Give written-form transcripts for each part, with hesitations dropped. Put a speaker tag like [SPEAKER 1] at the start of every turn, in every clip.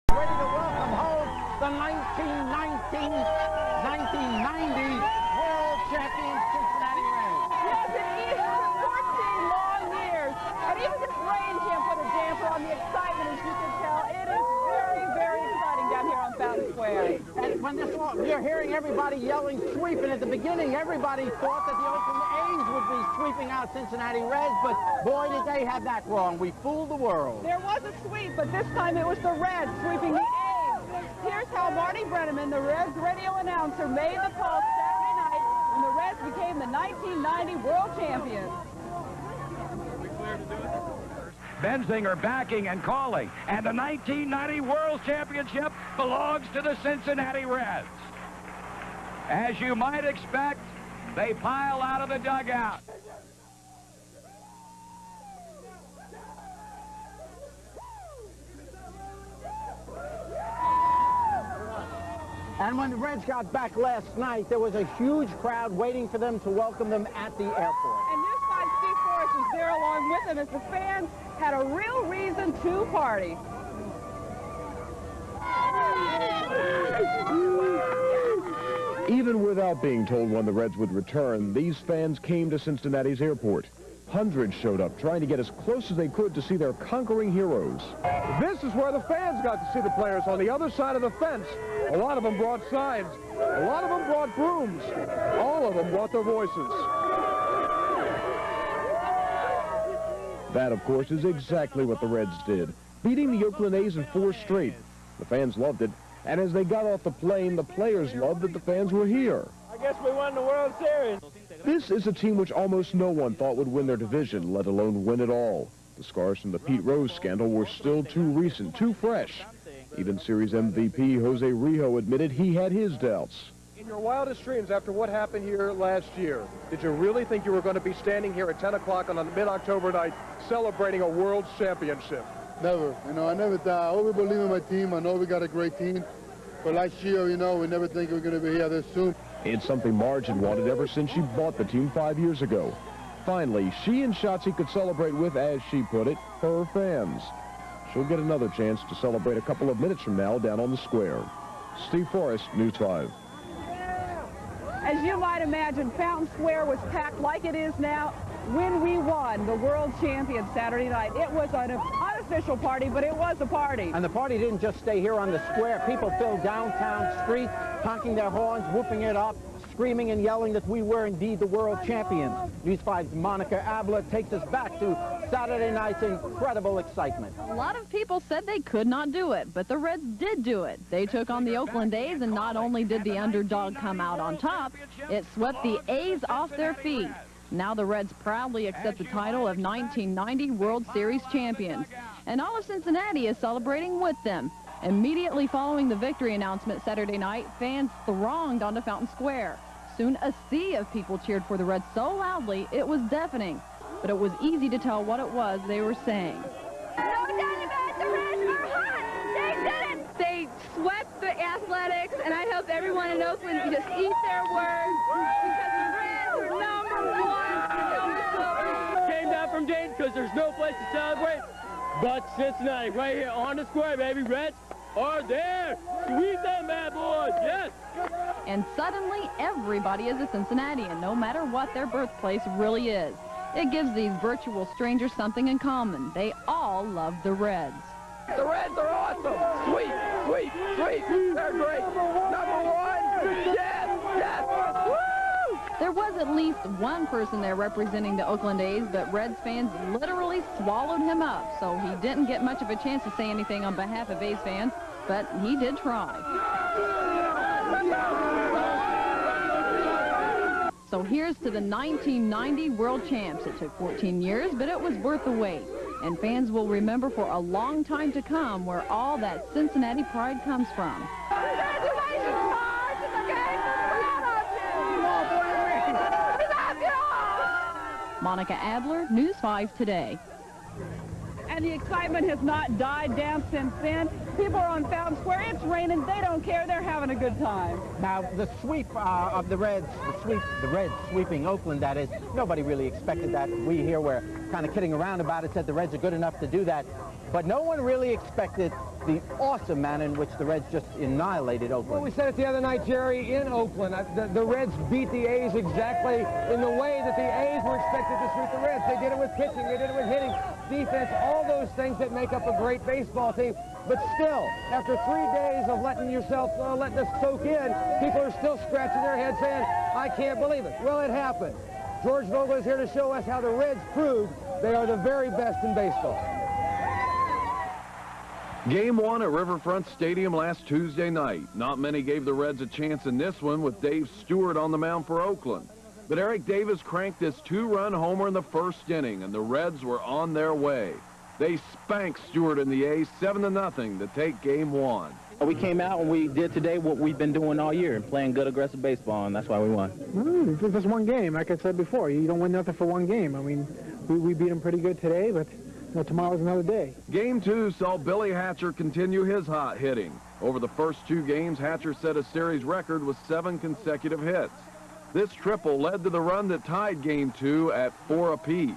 [SPEAKER 1] Ready to welcome home the 1990 World Champion Cincinnati Reds.
[SPEAKER 2] Yes, it is 14 long years. And even this rain can't put a damper on the excitement, as you can tell. It is very, very exciting down here on Fountain Square.
[SPEAKER 1] And when you're hearing everybody yelling sweep, and at the beginning everybody thought that the Oakland A's would be sweeping out Cincinnati Reds, but boy did they have that wrong. We fooled the world.
[SPEAKER 2] There was a sweep, but this time it was the Reds sweeping the A's. Here's how Marty Brenneman, the Reds radio announcer, made the call Saturday night when the Reds became the 1990 World Champions.
[SPEAKER 3] Benzinger backing and calling, and the 1990 World Championship belongs to the Cincinnati Reds. As you might expect, they pile out of the dugout.
[SPEAKER 1] And when the Reds got back last night, there was a huge crowd waiting for them to welcome them at the airport.
[SPEAKER 2] And News 5 Steve Forrest was there along with them as the fans had a real reason to party.
[SPEAKER 4] Even without being told when the Reds would return, these fans came to Cincinnati's airport. Hundreds showed up, trying to get as close as they could to see their conquering heroes.
[SPEAKER 5] This is where the fans got to see the players on the other side of the fence. A lot of them brought signs. A lot of them brought brooms. All of them brought their voices.
[SPEAKER 4] That, of course, is exactly what the Reds did, beating the Oakland A's in 4 straight. The fans loved it, and as they got off the plane, the players loved that the fans were here.
[SPEAKER 5] I guess we won the World Series.
[SPEAKER 4] This is a team which almost no one thought would win their division, let alone win it all. The scars from the Pete Rose scandal were still too recent, too fresh. Even series MVP Jose Rijo admitted he had his doubts.
[SPEAKER 5] In your wildest dreams after what happened here last year, did you really think you were going to be standing here at 10 o'clock on a mid-October night celebrating a World Championship?
[SPEAKER 6] Never. You know, I never thought. I always believe in my team. I know we got a great team. But last year, you know, we never think we were going to be here this soon.
[SPEAKER 4] It's something Marge had wanted ever since she bought the team 5 years ago. Finally, she and Schott could celebrate with, as she put it, her fans. She'll get another chance to celebrate a couple of minutes from now down on the square. Steve Forrest, News 5.
[SPEAKER 2] As you might imagine, Fountain Square was packed like it is now when we won the World Champions Saturday night. It was an unofficial party, but it was a party.
[SPEAKER 1] And the party didn't just stay here on the square. People filled downtown streets, honking their horns, whooping it up, screaming and yelling that we were indeed the world champions. News 5's Monica Adler takes us back to Saturday night's incredible excitement.
[SPEAKER 7] A lot of people said they could not do it, but the Reds did do it. They took on the Oakland A's, and not only did the underdog come out on top, it swept the A's off their feet. Now the Reds proudly accept the title of 1990 World Series champions. And all of Cincinnati is celebrating with them. Immediately following the victory announcement Saturday night, fans thronged onto Fountain Square. Soon a sea of people cheered for the Reds so loudly it was deafening. But it was easy to tell what it was they were saying.
[SPEAKER 8] No doubt about it, the Reds are hot! They did it! They swept the Athletics, and I hope everyone in Oakland just eat their words because the Reds are #1.
[SPEAKER 9] Came down from Dayton because there's no place to celebrate but Cincinnati. Right here on the square, baby. Reds are there. Sweep them bad boys, yes!
[SPEAKER 7] And suddenly everybody is a Cincinnatian, no matter what their birthplace really is. It gives these virtual strangers something in common. They all love the Reds.
[SPEAKER 3] The Reds are awesome. Sweep, sweep, sweep. They're great. #1. Yes, yes. Woo!
[SPEAKER 7] There was at least one person there representing the Oakland A's, but Reds fans literally swallowed him up, so he didn't get much of a chance to say anything on behalf of A's fans, but he did try. So here's to the 1990 World Champs. It took 14 years, but it was worth the wait. And fans will remember for a long time to come where all that Cincinnati pride comes from.
[SPEAKER 8] Congratulations, Marge! It's okay. We love you!
[SPEAKER 7] Monica Adler, News 5 Today.
[SPEAKER 2] And the excitement has not died down since then. People are on Fountain Square. It's raining. They don't care. They're having a good time.
[SPEAKER 1] Now, the sweep of the Reds, the Reds sweeping Oakland, that is, nobody really expected that. We here were kind of kidding around about it, said the Reds are good enough to do that. But no one really expected the awesome manner in which the Reds just annihilated Oakland.
[SPEAKER 5] Well, we said it the other night, Jerry, in Oakland. The Reds beat the A's exactly in the way that the A's were expected to sweep the Reds. They did it with pitching, they did it with hitting, defense, all those things that make up a great baseball team. But still, after 3 days of letting this soak in, people are still scratching their heads saying, I can't believe it. Well, it happened. George Vogel is here to show us how the Reds proved they are the very best in baseball.
[SPEAKER 4] Game 1 at Riverfront Stadium last Tuesday night. Not many gave the Reds a chance in this one with Dave Stewart on the mound for Oakland. But Eric Davis cranked this 2-run homer in the first inning, and the Reds were on their way. They spanked Stewart and the A's 7-0 to take Game 1.
[SPEAKER 10] We came out and we did today what we've been doing all year, playing good, aggressive baseball, and that's why we won.
[SPEAKER 11] It's just one game, like I said before. You don't win nothing for one game. I mean, we beat them pretty good today, but tomorrow's another day.
[SPEAKER 4] Game 2 saw Billy Hatcher continue his hot hitting. Over the first 2 games, Hatcher set a series record with 7 consecutive hits. This triple led to the run that tied Game 2 at 4 apiece.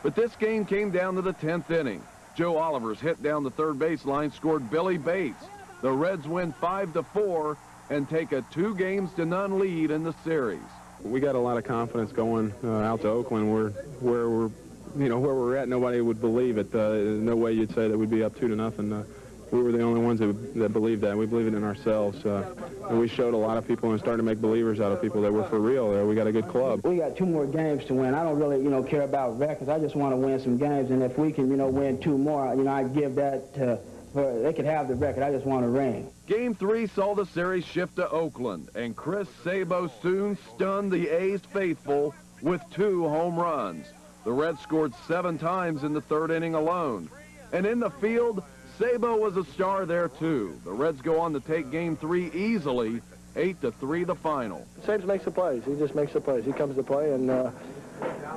[SPEAKER 4] But this game came down to the 10th inning. Joe Oliver's hit down the third baseline scored Billy Bates. The Reds win 5-4 and take a 2-0 lead in the series.
[SPEAKER 12] We got a lot of confidence going out to Oakland where we're at. Nobody would believe it. No way you'd say that we'd be up 2-0. We were the only ones that believed that. We believe it in ourselves. And we showed a lot of people and started to make believers out of people that were for real there. We got a good club.
[SPEAKER 10] We got 2 more games to win. I don't really, care about records. I just want to win some games. And if we can, win 2 more, I'd give that to, they could have the record. I just want to ring.
[SPEAKER 4] Game 3 saw the series shift to Oakland, and Chris Sabo soon stunned the A's faithful with 2 home runs. The Reds scored 7 times in the 3rd inning alone. And in the field, Sabo was a star there, too. The Reds go on to take Game 3 easily, 8-3 the final.
[SPEAKER 13] Sabes makes the plays. He just makes the plays. He comes to play and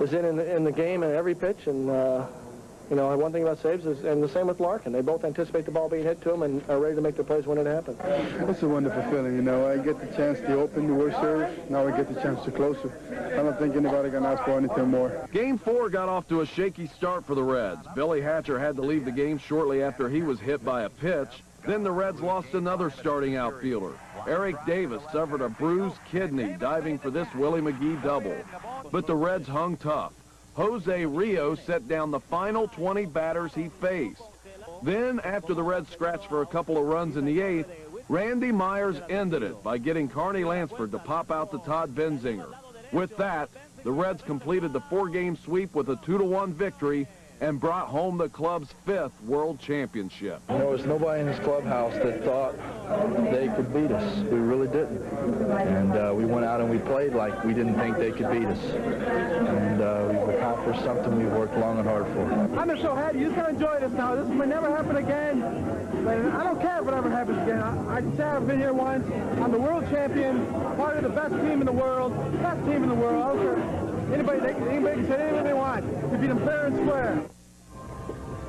[SPEAKER 13] is in the game in every pitch. And, one thing about Sabes is, and the same with Larkin, they both anticipate the ball being hit to them and are ready to make the plays when it happens.
[SPEAKER 6] It's a wonderful feeling, I get the chance to open the worst series. Now I get the chance to close it. I don't think anybody can ask for anything more.
[SPEAKER 4] Game 4 got off to a shaky start for the Reds. Billy Hatcher had to leave the game shortly after he was hit by a pitch. Then the Reds lost another starting outfielder. Eric Davis suffered a bruised kidney diving for this Willie McGee double. But the Reds hung tough. Jose Rijo set down the final 20 batters he faced. Then, after the Reds scratched for a couple of runs in the 8th, Randy Myers ended it by getting Carney Lansford to pop out to Todd Benzinger. With that, the Reds completed the 4-game sweep with a 2-1 victory and brought home the club's 5th World Championship.
[SPEAKER 13] There was nobody in this clubhouse that thought they could beat us. We really didn't. And we went out and we played like we didn't think they could beat us. And we've accomplished something we worked long and hard for.
[SPEAKER 11] I'm just so happy. You just gotta enjoy this now. This may never happen again. But I don't care if it ever happens again. I just say I've been here once. I'm the world champion, part of the best team in the world. Best team in the world. I don't care. Anybody can say anything they want. We beat them fair and square.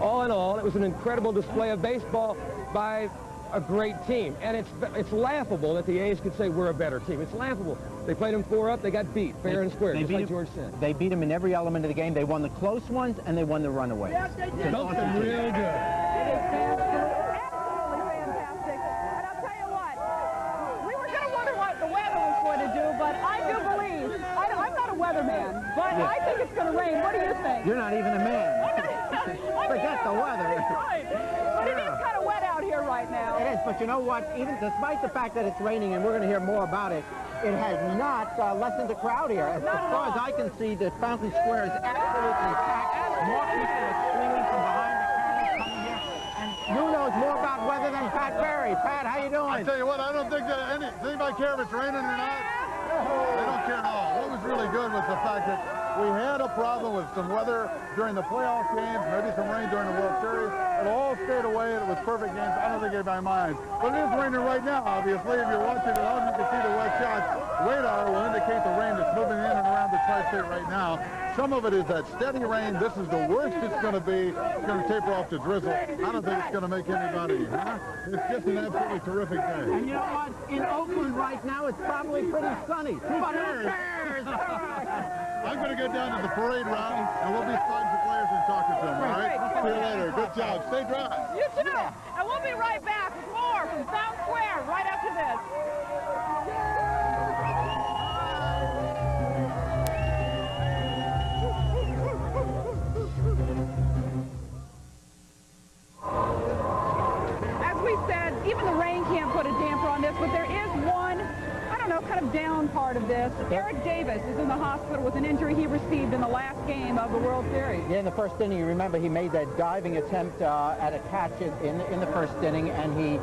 [SPEAKER 5] All in all, it was an incredible display of baseball by a great team. And it's laughable that the A's could say we're a better team. It's laughable. They played them 4 up. They got beat fair and square, just like George said.
[SPEAKER 1] They beat them in every element of the game. They won the close ones, and they won the runaways.
[SPEAKER 11] Yep, they did. Something real good.
[SPEAKER 2] It is absolutely fantastic. And I'll tell you what, we were going to wonder what the weather was going to do, but I do believe, I'm not a weatherman, but I think it's going to rain. What do you think?
[SPEAKER 1] You're not even a man. Forget the weather.
[SPEAKER 2] Right. But it is kind of wet out here right now.
[SPEAKER 1] It is, but you know what? Even despite the fact that it's raining, and we're going to hear more about it, it has not lessened the crowd here. As far as I can see, the Fountain Square is absolutely packed. More people are streaming from behind the curtain coming here. And who knows more about weather than Pat Barry? Pat, how you doing?
[SPEAKER 6] I tell you what, I don't think that anybody care if it's raining or not. They don't care at all. What was really good was the fact that we had a problem with some weather during the playoff games, maybe some rain during the World Series. It all stayed away, and it was perfect games. I don't think anybody minds. But it is raining right now, obviously. If you're watching it on, you can see the West Shot radar will indicate the rain that's moving in and around the tri-state right now. Some of it is that steady rain. This is the worst it's going to be. It's going to taper off to drizzle. I don't think it's going to make anybody, It's just an absolutely terrific day.
[SPEAKER 1] And you know what? In Oakland right now, it's probably pretty sunny. But who cares?
[SPEAKER 6] I'm going to go down to the parade route, and we'll be starting to players and talking to them, all right? See you later. Good job. Stay dry.
[SPEAKER 2] You too. And we'll be right back with more from Town Square right after this. As we said, even the rain can't put a damper on this, but there is one, I don't know, kind of down part of this. Eric Davis is in the hospital with an injury he received in the last game of the World Series.
[SPEAKER 1] Yeah, in the first inning, you remember he made that diving attempt at a catch in the first inning, and he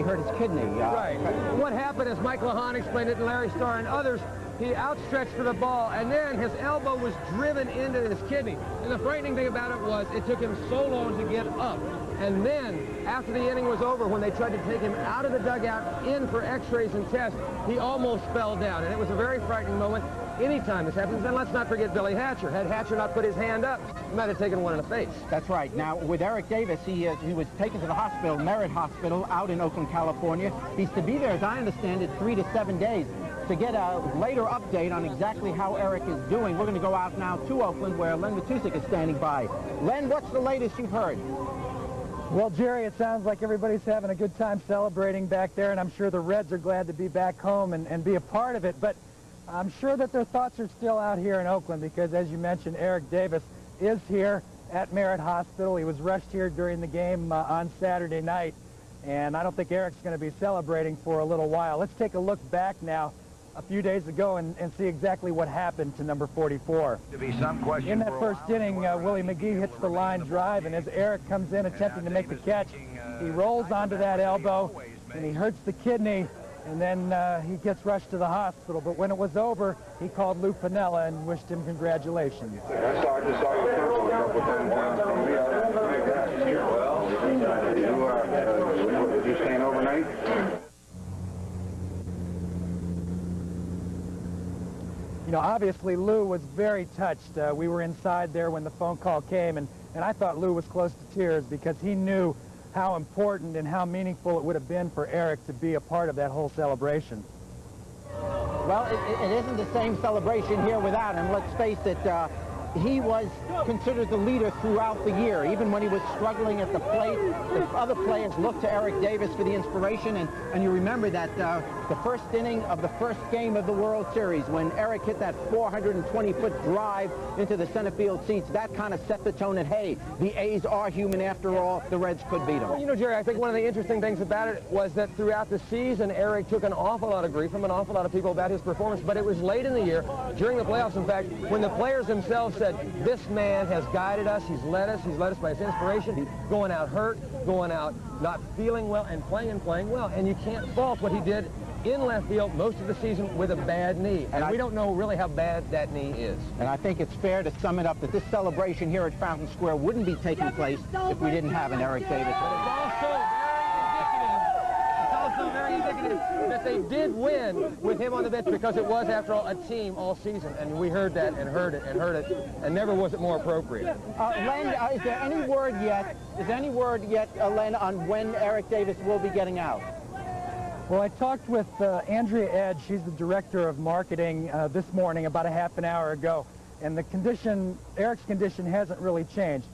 [SPEAKER 1] hurt his kidney.
[SPEAKER 5] Right. What happened, as Mike Lahan explained it, and Larry Starr and others, he outstretched for the ball, and then his elbow was driven into his kidney. And the frightening thing about it was it took him so long to get up. And then, after the inning was over, when they tried to take him out of the dugout, in for x-rays and tests, he almost fell down. And it was a very frightening moment. Anytime this happens, and let's not forget Billy Hatcher. Had Hatcher not put his hand up, he might have taken one in the face.
[SPEAKER 1] That's right. Now, with Eric Davis, he was taken to the hospital, Merritt Hospital, out in Oakland, California. He's to be there, as I understand it, 3 to 7 days. To get a later update on exactly how Eric is doing, we're going to go out now to Oakland, where Len Matusik is standing by. Len, what's the latest you've heard?
[SPEAKER 14] Well, Jerry, it sounds like everybody's having a good time celebrating back there, and I'm sure the Reds are glad to be back home and be a part of it. But I'm sure that their thoughts are still out here in Oakland because, as you mentioned, Eric Davis is here at Merritt Hospital. He was rushed here during the game on Saturday night, and I don't think Eric's going to be celebrating for a little while. Let's take a look back now a few days ago and see exactly what happened to number 44.
[SPEAKER 3] To be some question
[SPEAKER 14] in that first inning, Willie McGee hits the line drive, and as Eric comes in attempting to make the catch, he rolls onto that elbow, and he hurts the kidney, and then he gets rushed to the hospital. But when it was over, he called Lou Piniella and wished him congratulations.
[SPEAKER 15] You staying overnight?
[SPEAKER 14] You know, obviously Lou was very touched. We were inside there when the phone call came, and I thought Lou was close to tears because he knew how important and how meaningful it would have been for Eric to be a part of that whole celebration.
[SPEAKER 1] Well, it isn't the same celebration here without him. Let's face it, he was considered the leader throughout the year. Even when he was struggling at the plate, the other players looked to Eric Davis for the inspiration. And you remember that the first inning of the first game of the World Series, when Eric hit that 420-foot drive into the center field seats, that kind of set the tone that, hey, the A's are human after all. The Reds could beat them.
[SPEAKER 5] Well, you know, Jerry, I think one of the interesting things about it was that throughout the season, Eric took an awful lot of grief from an awful lot of people about his performance. But it was late in the year, during the playoffs, in fact, when the players themselves said, this man has guided us, he's led us by his inspiration, going out hurt, going out not feeling well, and playing well. And you can't fault what he did in left field most of the season with a bad knee. And we don't know really how bad that knee is.
[SPEAKER 1] And I think it's fair to sum it up that this celebration here at Fountain Square wouldn't be taking place if we didn't have an Eric Davis.
[SPEAKER 5] Very indicative that they did win with him on the bench because it was, after all, a team all season. And we heard that and heard it and heard it, and never was it more appropriate.
[SPEAKER 1] Len, is there any word yet, Len, on when Eric Davis will be getting out?
[SPEAKER 14] Well, I talked with Andrea Edge. She's the director of marketing this morning, about a half an hour ago. And the condition, Eric's condition hasn't really changed.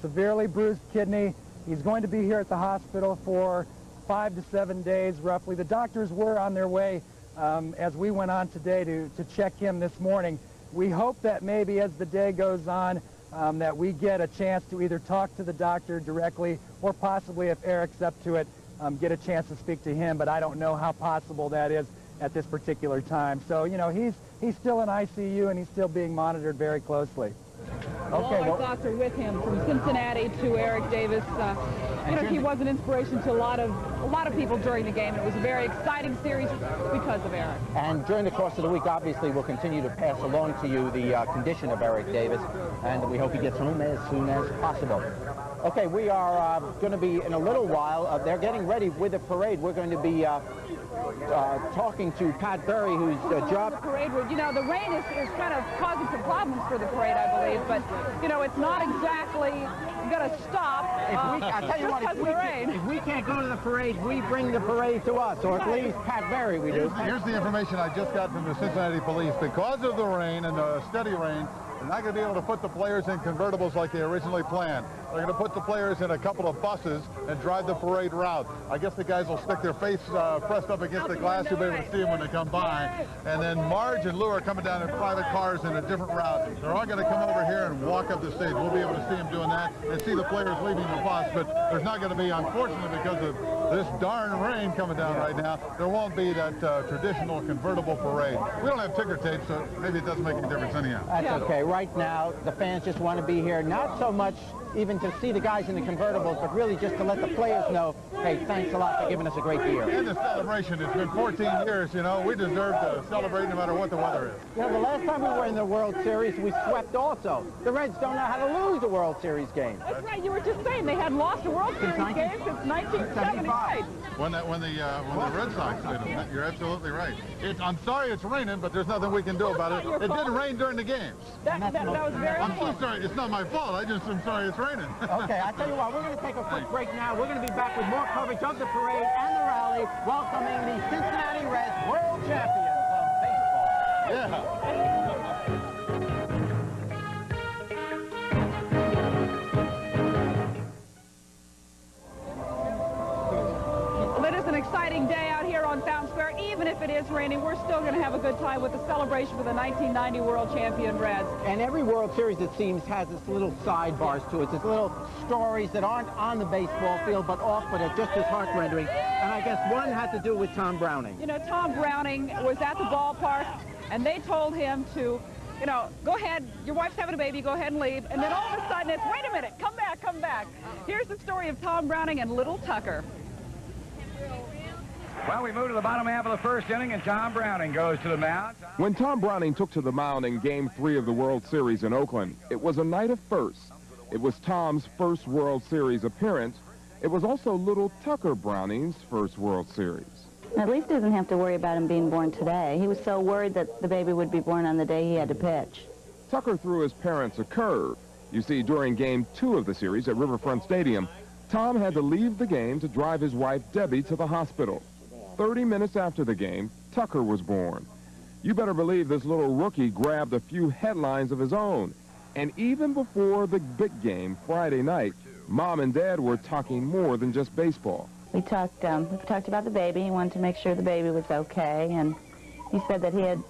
[SPEAKER 14] Severely bruised kidney. He's going to be here at the hospital for 5 to 7 days, roughly. The doctors were on their way as we went on today to check him this morning. We hope that maybe as the day goes on that we get a chance to either talk to the doctor directly or possibly, if Eric's up to it, get a chance to speak to him. But I don't know how possible that is at this particular time. So, you know, he's still in ICU and he's still being monitored very closely.
[SPEAKER 2] Okay, well, our thoughts are with him from Cincinnati to Eric Davis. You know, he was an inspiration to a lot of people during the game. It was a very exciting series because of Eric.
[SPEAKER 1] And during the course of the week, obviously, we'll continue to pass along to you the condition of Eric Davis, and we hope he gets home as soon as possible. Okay, we are going to be, in a little while, they're getting ready with the parade. We're going to be talking to Pat Barry, whose job...
[SPEAKER 2] The parade, you know, the rain is kind of causing some problems for the parade, I believe, but, you know, it's not exactly going to stop
[SPEAKER 1] I tell you what, if we can't go to the parade, we bring the parade to us, or at least Pat Barry we do.
[SPEAKER 6] Here's the information I just got from the Cincinnati police. Because of the rain and the steady rain, They're not going to be able to put the players in convertibles like they originally planned. They're going to put the players in a couple of buses and drive the parade route. I guess the guys will stick their face pressed up against the glass. You'll be able to see them when they come by. And then Marge and Lou are coming down in private cars in a different route. They're all going to come over here and walk up the stage. We'll be able to see them doing that and see the players leaving the bus. But there's not going to be, unfortunately, because of this darn rain coming down right now, there won't be that traditional convertible parade. We don't have ticker tape, so maybe it doesn't make any difference anyhow.
[SPEAKER 1] That's okay. Right now, the fans just want to be here, not so much even to see the guys in the convertibles, but really just to let the players know, hey, thanks a lot for giving us a great year.
[SPEAKER 6] And the celebration. It's been 14 years, you know. We deserve to celebrate no matter what the weather is.
[SPEAKER 1] Yeah, the last time we were in the World Series, we swept also. The Reds don't know how to lose a World Series game.
[SPEAKER 2] That's right. You were just saying they hadn't lost a World Series game since 1975.
[SPEAKER 6] When the Red Sox did it. You're absolutely right. I'm sorry it's raining, but there's nothing we can do about it. It didn't rain during the games.
[SPEAKER 2] That was very
[SPEAKER 6] I'm so sorry. It's not my fault. I just am sorry it's raining.
[SPEAKER 1] Okay, I tell you what, we're going to take a quick break now. We're going to be back with more coverage of the parade and the rally, welcoming the Cincinnati Reds world champions of baseball.
[SPEAKER 6] Yeah.
[SPEAKER 2] It is an exciting day out here on Fountain Square. Even if it is raining, we're still going to have a good time with the celebration for the 1990 World Champion Reds.
[SPEAKER 1] And every World Series, it seems, has its little sidebars to it. It's little stories that aren't on the baseball field, but off, but are just as heart-rendering. And I guess one had to do with Tom Browning.
[SPEAKER 2] You know, Tom Browning was at the ballpark, and they told him to, you know, go ahead, your wife's having a baby, go ahead and leave. And then all of a sudden it's, wait a minute, come back, come back. Here's the story of Tom Browning and little Tucker.
[SPEAKER 3] Well, we move to the bottom half of the first inning, and Tom Browning goes to the mound.
[SPEAKER 4] When Tom Browning took to the mound in Game 3 of the World Series in Oakland, it was a night of firsts. It was Tom's first World Series appearance. It was also little Tucker Browning's first World Series.
[SPEAKER 16] At least he doesn't have to worry about him being born today. He was so worried that the baby would be born on the day he had to pitch.
[SPEAKER 4] Tucker threw his parents a curve. You see, during Game 2 of the series at Riverfront Stadium, Tom had to leave the game to drive his wife, Debbie, to the hospital. 30 minutes after the game, Tucker was born. You better believe this little rookie grabbed a few headlines of his own. And even before the big game Friday night, Mom and Dad were talking more than just baseball.
[SPEAKER 16] We talked about the baby. He wanted to make sure the baby was okay, and he said that he had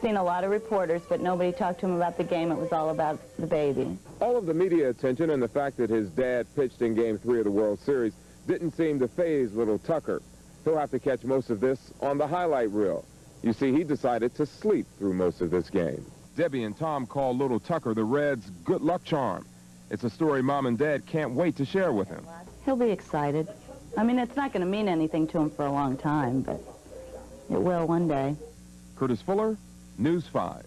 [SPEAKER 16] seen a lot of reporters, but nobody talked to him about the game. It was all about the baby.
[SPEAKER 4] All of the media attention and the fact that his dad pitched in Game 3 of the World Series didn't seem to faze little Tucker. He'll have to catch most of this on the highlight reel. You see, he decided to sleep through most of this game. Debbie and Tom call little Tucker the Reds' good luck charm. It's a story Mom and Dad can't wait to share with him.
[SPEAKER 16] He'll be excited. I mean, it's not going to mean anything to him for a long time, but it will one day.
[SPEAKER 4] Courtis Fuller, News 5.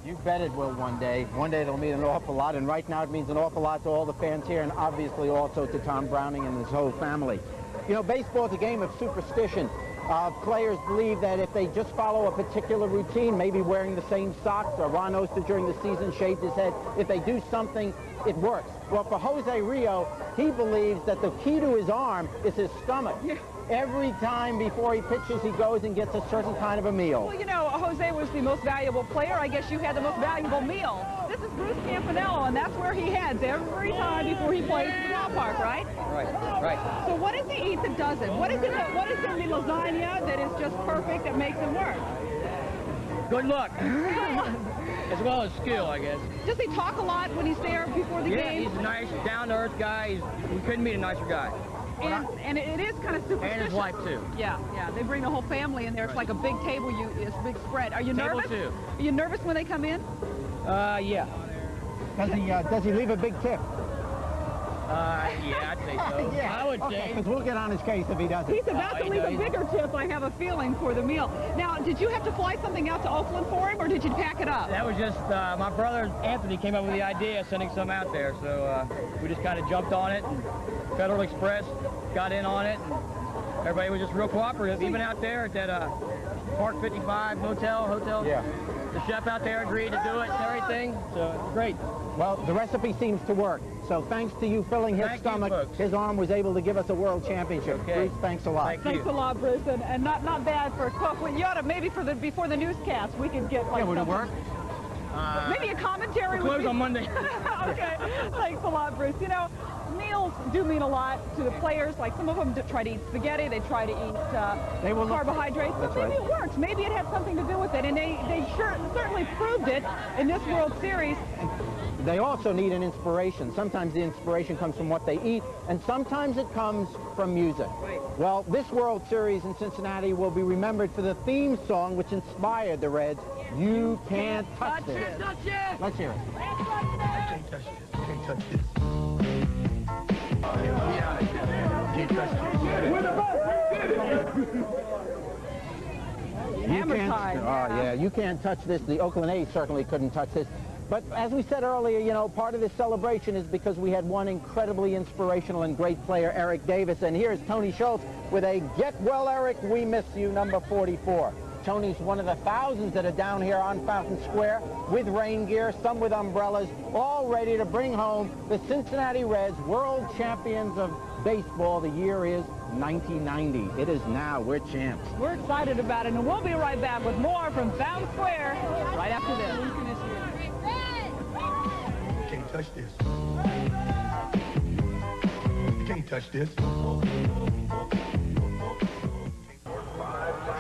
[SPEAKER 1] You bet it will one day. One day it'll mean an awful lot, and right now it means an awful lot to all the fans here, and obviously also to Tom Browning and his whole family. You know, baseball is a game of superstition. Players believe that if they just follow a particular routine, maybe wearing the same socks, or Ron Oster during the season shaved his head, if they do something, it works. Well, for Jose Rijo, he believes that the key to his arm is his stomach. Every time before he pitches, he goes and gets a certain kind of a meal.
[SPEAKER 2] Well, you know, Jose was the most valuable player. I guess you had the most valuable meal. This is Bruce Campanello, and that's where he heads every time before he plays the ballpark, right?
[SPEAKER 17] Right.
[SPEAKER 2] So what does he eat that does it? What is in the lasagna that is just perfect that makes him work?
[SPEAKER 17] Good luck. As well as skill, I guess.
[SPEAKER 2] Does he talk a lot when he's there before the game?
[SPEAKER 17] Yeah, he's a nice, down-to-earth guy. We couldn't meet a nicer guy.
[SPEAKER 2] And it is kind of superstitious.
[SPEAKER 17] And his wife, too.
[SPEAKER 2] Yeah. They bring the whole family in there. It's like a big table. It's a big spread. Are you nervous?
[SPEAKER 17] Too.
[SPEAKER 2] Are you nervous when they come in?
[SPEAKER 17] Yeah.
[SPEAKER 1] Does he leave a big tip?
[SPEAKER 17] Yeah, I'd say so.
[SPEAKER 1] Yeah.
[SPEAKER 17] I would say.
[SPEAKER 1] Because we'll get on his case if he doesn't.
[SPEAKER 2] He's about to leave a bigger tip, I have a feeling, for the meal. Now, did you have to fly something out to Oakland for him, or did you pack it up?
[SPEAKER 17] That was just, my brother, Anthony, came up with the idea of sending some out there, so we just kind of jumped on it, and Federal Express got in on it, and everybody was just real cooperative, even out there at that Park 55 hotel.
[SPEAKER 1] Yeah.
[SPEAKER 17] The chef out there agreed to do it and everything, so it's great.
[SPEAKER 1] Well, the recipe seems to work. So thanks to you filling his stomach, his arm was able to give us a world championship.
[SPEAKER 17] Okay.
[SPEAKER 1] Bruce, thanks a lot.
[SPEAKER 2] Thanks a lot, Bruce, and not bad for a cook. Well, you ought to, maybe before the newscast, we could get like
[SPEAKER 1] would it work?
[SPEAKER 2] Maybe a comment Jerry,
[SPEAKER 17] we're closed on Monday.
[SPEAKER 2] Okay, thanks a lot, Bruce. You know, meals do mean a lot to the players. Like some of them try to eat spaghetti, they try to eat carbohydrates, but maybe it works. Maybe it had something to do with it, and they certainly proved it in this World Series.
[SPEAKER 1] They also need an inspiration. Sometimes the inspiration comes from what they eat, and sometimes it comes from music. Well, this World Series in Cincinnati will be remembered for the theme song which inspired the Reds, You Can't Touch This. Let's hear it.
[SPEAKER 18] Can't touch this. Can't touch this. Can't touch this. We're the best.
[SPEAKER 1] Hammer time. Oh, yeah, you can't touch this. The Oakland A certainly couldn't touch this. But as we said earlier, you know, part of this celebration is because we had one incredibly inspirational and great player, Eric Davis. And here's Tony Schultz with a Get Well, Eric, We Miss You, number 44. Tony's one of the thousands that are down here on Fountain Square with rain gear, some with umbrellas, all ready to bring home the Cincinnati Reds, world champions of baseball. The year is 1990. It is now. We're champs.
[SPEAKER 2] We're excited about it, and we'll be right back with more from Fountain Square right after this.
[SPEAKER 18] You can't touch this. You can't touch this.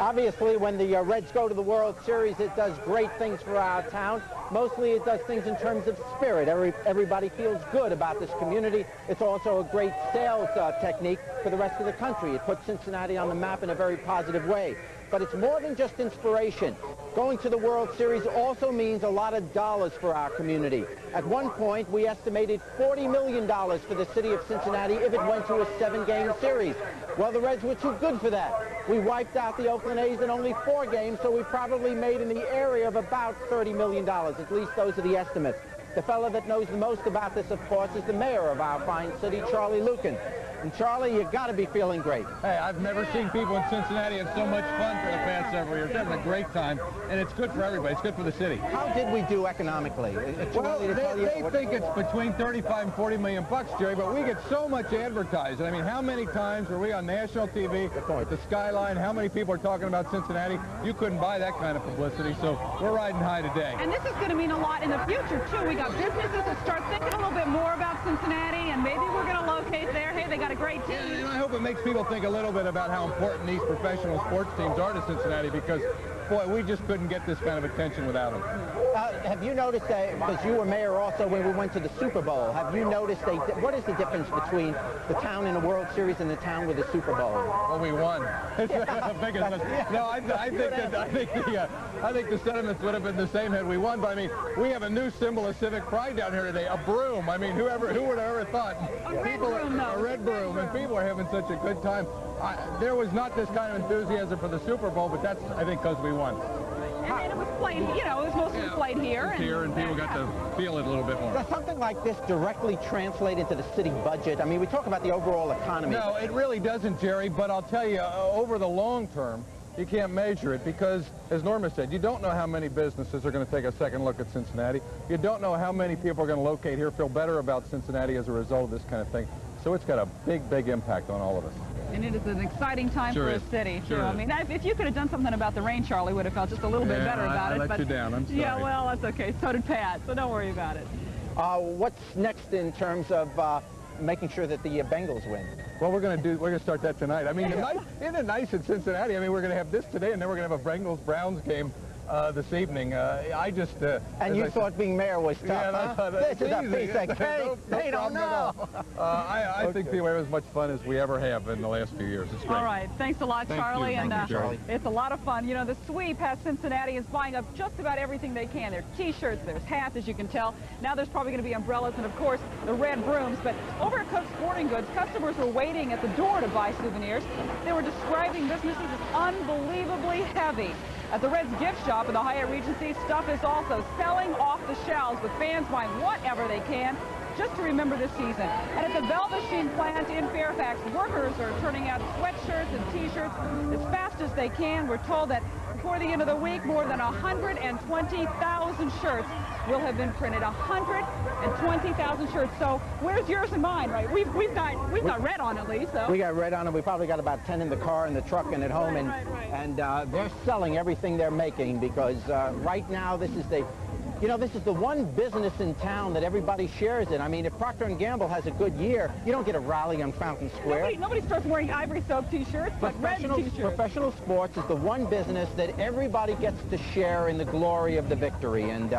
[SPEAKER 1] Obviously, when the Reds go to the World Series, it does great things for our town. Mostly it does things in terms of spirit. Everybody feels good about this community. It's also a great sales technique for the rest of the country. It puts Cincinnati on the map in a very positive way. But it's more than just inspiration. Going to the World Series also means a lot of dollars for our community. At one point, we estimated $40 million for the city of Cincinnati if it went to a 7-game series. Well, the Reds were too good for that. We wiped out the Oakland A's in only 4 games, so we probably made in the area of about $30 million. At least those are the estimates. The fellow that knows the most about this, of course, is the mayor of our fine city, Charlie Luken. And Charlie, you got to be feeling great.
[SPEAKER 19] Hey, I've never seen people in Cincinnati have so much fun for the past several years. They're having a great time, and it's good for everybody. It's good for the city.
[SPEAKER 1] How did we do economically?
[SPEAKER 19] Well, they think it's between 35 and 40 million bucks, Jerry, but we get so much advertising. I mean, how many times are we on national TV at the Skyline? How many people are talking about Cincinnati? You couldn't buy that kind of publicity, so we're riding high today.
[SPEAKER 2] And this is going to mean a lot in the future, too. We got businesses that start thinking a little bit more about Cincinnati, and maybe we're going to locate there. Hey, they got a great team.
[SPEAKER 19] And I hope it makes people think a little bit about how important these professional sports teams are to Cincinnati, because, boy, we just couldn't get this kind of attention without them.
[SPEAKER 1] Have you noticed, because you were mayor also when we went to the Super Bowl, have you noticed, what is the difference between the town in the World Series and the town with the Super Bowl?
[SPEAKER 19] Well, we won. No, I think the sentiments would have been the same had we won, but I mean, we have a new symbol of civic pride down here today, a broom. I mean, who would have ever thought?
[SPEAKER 2] A red broom,
[SPEAKER 19] and people are having such a good time. There was not this kind of enthusiasm for the Super Bowl, but that's, I think, because we won.
[SPEAKER 2] And it was played, you know, it was mostly played here.
[SPEAKER 19] And people got to feel it a little bit more.
[SPEAKER 1] Does something like this directly translate into the city budget? I mean, we talk about the overall economy.
[SPEAKER 19] No, it really doesn't, Jerry, but I'll tell you, over the long term, you can't measure it because, as Norma said, you don't know how many businesses are going to take a second look at Cincinnati. You don't know how many people are going to locate here, feel better about Cincinnati as a result of this kind of thing. So it's got a big, big impact on all of us.
[SPEAKER 2] And it is an exciting time for the city, too. I mean, if you could have done something about the rain, Charlie would have felt just a little bit better about it.
[SPEAKER 19] I let you down. I'm sorry.
[SPEAKER 2] Yeah, well, that's okay. So did Pat, so don't worry about it.
[SPEAKER 1] What's next in terms of making sure that the Bengals win?
[SPEAKER 19] Well, we're going to start that tonight. I mean, isn't it nice in Cincinnati? I mean, we're going to have this today, and then we're going to have a Bengals-Browns game this evening.
[SPEAKER 1] And you thought being mayor was tough, huh? This is a piece of cake. They don't know.
[SPEAKER 19] I think people have as much fun as we ever have in the last few years. It's great.
[SPEAKER 2] All right. Thanks a lot, Charlie.
[SPEAKER 19] Thank you, Charlie.
[SPEAKER 2] It's a lot of fun. You know, the sweep has Cincinnatians buying up just about everything they can. There's T-shirts, there's hats, as you can tell. Now there's probably going to be umbrellas and, of course, the red brooms. But over at Cook's Sporting Goods, customers were waiting at the door to buy souvenirs. They were describing businesses as unbelievably heavy. At the Reds gift shop in the Hyatt Regency, stuff is also selling off the shelves, with fans buying whatever they can just to remember this season. And at the Velveteen plant in Fairfax, workers are turning out sweatshirts and T-shirts as fast as they can. We're told that before the end of the week, more than 120,000 shirts will have been printed. 120,000 shirts. So where's yours and mine, right? We've got red on at least. So.
[SPEAKER 1] We got red on, and we probably got about 10 in the car and the truck and at home.
[SPEAKER 2] Right.
[SPEAKER 1] And they're selling everything they're making because right now this is the You know, this is the one business in town that everybody shares in. I mean, if Procter & Gamble has a good year, you don't get a rally on Fountain Square.
[SPEAKER 2] Nobody starts wearing ivory soap T-shirts, but red T-shirts.
[SPEAKER 1] Professional sports is the one business that everybody gets to share in the glory of the victory, and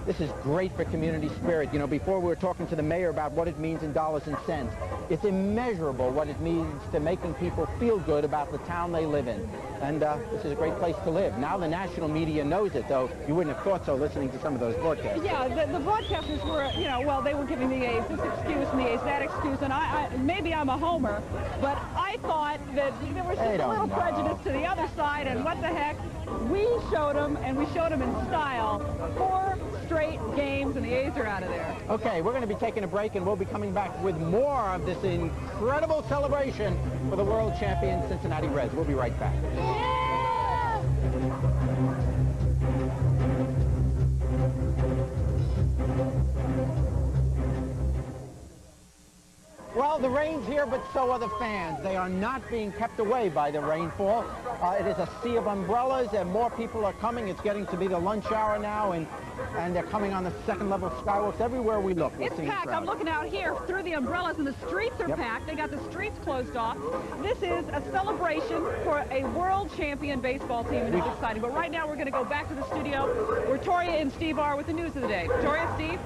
[SPEAKER 1] this is great for community spirit. You know, before we were talking to the mayor about what it means in dollars and cents. It's immeasurable what it means to making people feel good about the town they live in. And this is a great place to live. Now the national media knows it, though you wouldn't have thought so listening to some of those broadcasts.
[SPEAKER 2] Yeah, the broadcasters were, you know, well, they were giving the A's this excuse and the A's that excuse, and maybe I'm a homer, but I thought that there was just a little prejudice to the other side, and what the heck, we showed them, and we showed them in style. 4 straight games, and the A's are out of there.
[SPEAKER 1] Okay, we're going to be taking a break, and we'll be coming back with more of this incredible celebration for the world champion Cincinnati Reds. We'll be right back. Well, the rain's here, but so are the fans. They are not being kept away by the rainfall. It is a sea of umbrellas, and more people are coming. It's getting to be the lunch hour now, and they're coming on the second level skywalks. Everywhere we look, we're seeing
[SPEAKER 2] packed. I'm looking out here through the umbrellas, and the streets are packed. They got the streets closed off. This is a celebration for a world champion baseball team, and it's exciting. But right now, we're going to go back to the studio where Toria and Steve are with the news of the day. Toria, Steve?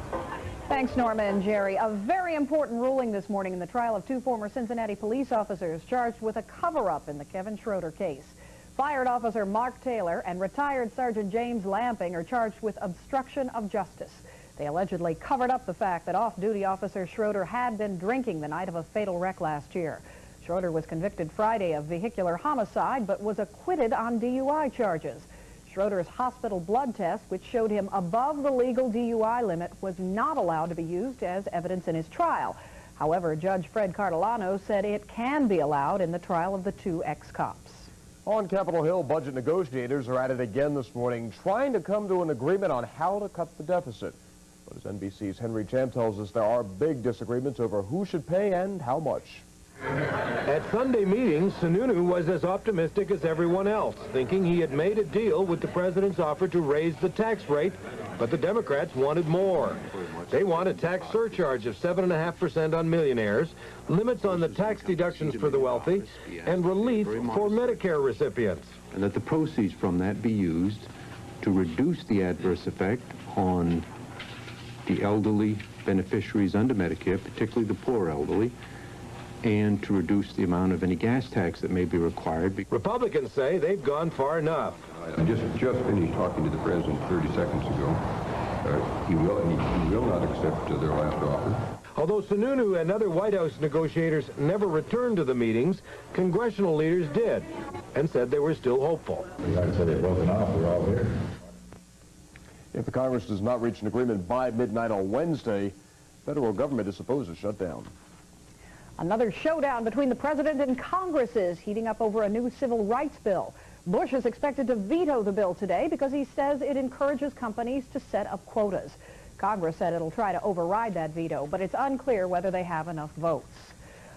[SPEAKER 20] Thanks, Norma and Jerry. A very important ruling this morning in the trial of 2 former Cincinnati police officers charged with a cover-up in the Kevin Schroeder case. Fired officer Mark Taylor and retired Sergeant James Lamping are charged with obstruction of justice. They allegedly covered up the fact that off-duty officer Schroeder had been drinking the night of a fatal wreck last year. Schroeder was convicted Friday of vehicular homicide, but was acquitted on DUI charges. Schroeder's hospital blood test, which showed him above the legal DUI limit, was not allowed to be used as evidence in his trial. However, Judge Fred Cardellano said it can be allowed in the trial of the 2 ex-cops.
[SPEAKER 4] On Capitol Hill, budget negotiators are at it again this morning, trying to come to an agreement on how to cut the deficit. But as NBC's Henry Champ tells us, there are big disagreements over who should pay and how much.
[SPEAKER 21] At Sunday meetings, Sununu was as optimistic as everyone else, thinking he had made a deal with the president's offer to raise the tax rate, but the Democrats wanted more. They want a tax surcharge of 7.5% on millionaires, limits on the tax deductions for the wealthy, and relief for Medicare recipients.
[SPEAKER 22] And that the proceeds from that be used to reduce the adverse effect on the elderly beneficiaries under Medicare, particularly the poor elderly, and to reduce the amount of any gas tax that may be required.
[SPEAKER 21] Republicans say they've gone far enough.
[SPEAKER 23] I just finished talking to the president 30 seconds ago. He will not accept their last offer.
[SPEAKER 21] Although Sununu and other White House negotiators never returned to the meetings, congressional leaders did and said they were still hopeful.
[SPEAKER 23] I'd say they've broken off. We're all here.
[SPEAKER 4] If the Congress does not reach an agreement by midnight on Wednesday, federal government is supposed to shut down.
[SPEAKER 20] Another showdown between the president and Congress is heating up over a new civil rights bill. Bush is expected to veto the bill today because he says it encourages companies to set up quotas. Congress said it'll try to override that veto, but it's unclear whether they have enough votes.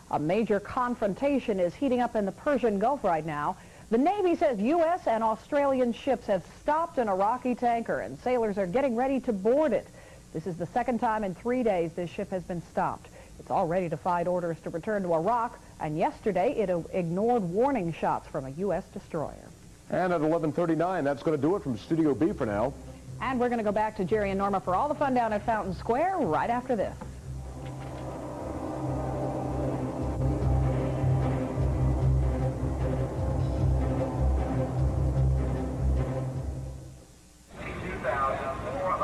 [SPEAKER 20] A major confrontation is heating up in the Persian Gulf right now. The Navy says U.S. and Australian ships have stopped an Iraqi tanker, and sailors are getting ready to board it. This is the second time in 3 days this ship has been stopped. It's already defied orders to return to Iraq, and yesterday it ignored warning shots from a U.S. destroyer.
[SPEAKER 4] And at 11:39, that's going to do it from Studio B for now.
[SPEAKER 20] And we're going to go back to Jerry and Norma for all the fun down at Fountain Square right after this.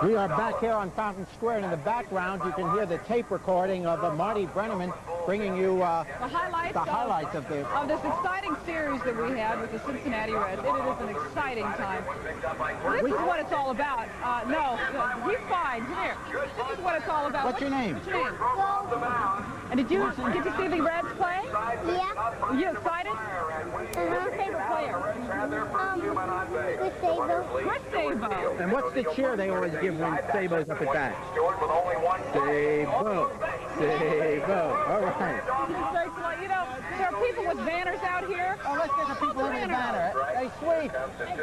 [SPEAKER 1] We are back here on Fountain Square, and in the background you can hear the tape recording of Marty Brenneman bringing you the highlights of this
[SPEAKER 2] exciting series that we had with the Cincinnati Reds. It is an exciting time. This is what it's all about. No, he's fine. Here. This is what it's all about.
[SPEAKER 1] What's your name?
[SPEAKER 2] What's your name? And did you get to see the Reds play?
[SPEAKER 24] Yeah.
[SPEAKER 2] Are you excited? Who's your favorite player?
[SPEAKER 24] Chris Sabo.
[SPEAKER 2] Chris Sabo.
[SPEAKER 1] And what's the cheer they always give when Sabo's up at bat? Sabo. Sabo. All right.
[SPEAKER 2] You know, there are people with banners out here.
[SPEAKER 1] Oh, let's get the people in the banner. Hey, Sweet. Okay,